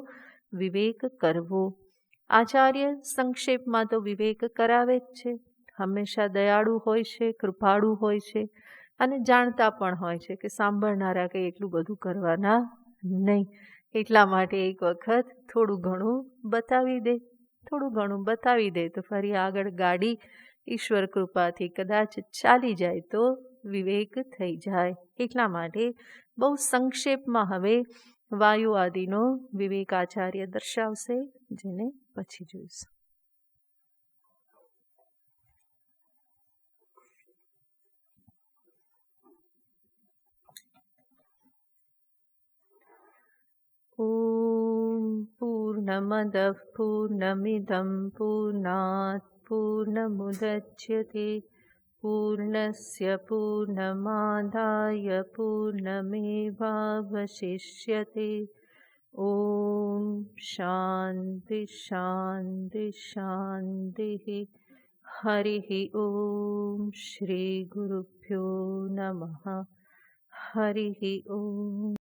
વિવેક કરવો. આચાર્ય સંક્ષેપમાં તો વિવેક કરાવે જ છે. હંમેશા દયાળુ હોય છે, કૃપાળુ હોય છે, અને જાણતા પણ હોય છે કે સાંભળનારા કંઈ એટલું બધું કરવાના નહીં. એટલા માટે એક વખત થોડું ઘણું બતાવી દે તો ફરી આગળ ગાડી ઈશ્વર કૃપાથી કદાચ ચાલી જાય તો વિવેક થઈ જાય. એટલા માટે બહુ સંક્ષેપમાં હવે વાયુ આદિનો વિવેક આચાર્ય દર્શાવશે, જેને પછી જોઈશું. ઓમ પૂર્ણમદઃ પૂર્ણમિદં પૂર્ણાત પૂર્ણમુદચ્યતે પૂર્ણસ્ય પૂર્ણમાદાય પૂર્ણમેવાવશિષ્યતે. ઓમ શાંતિ શાંતિ શાંતિ. હરિ ઓમ શ્રી ગુરુભ્યો નમઃ. હરિ ઓમ.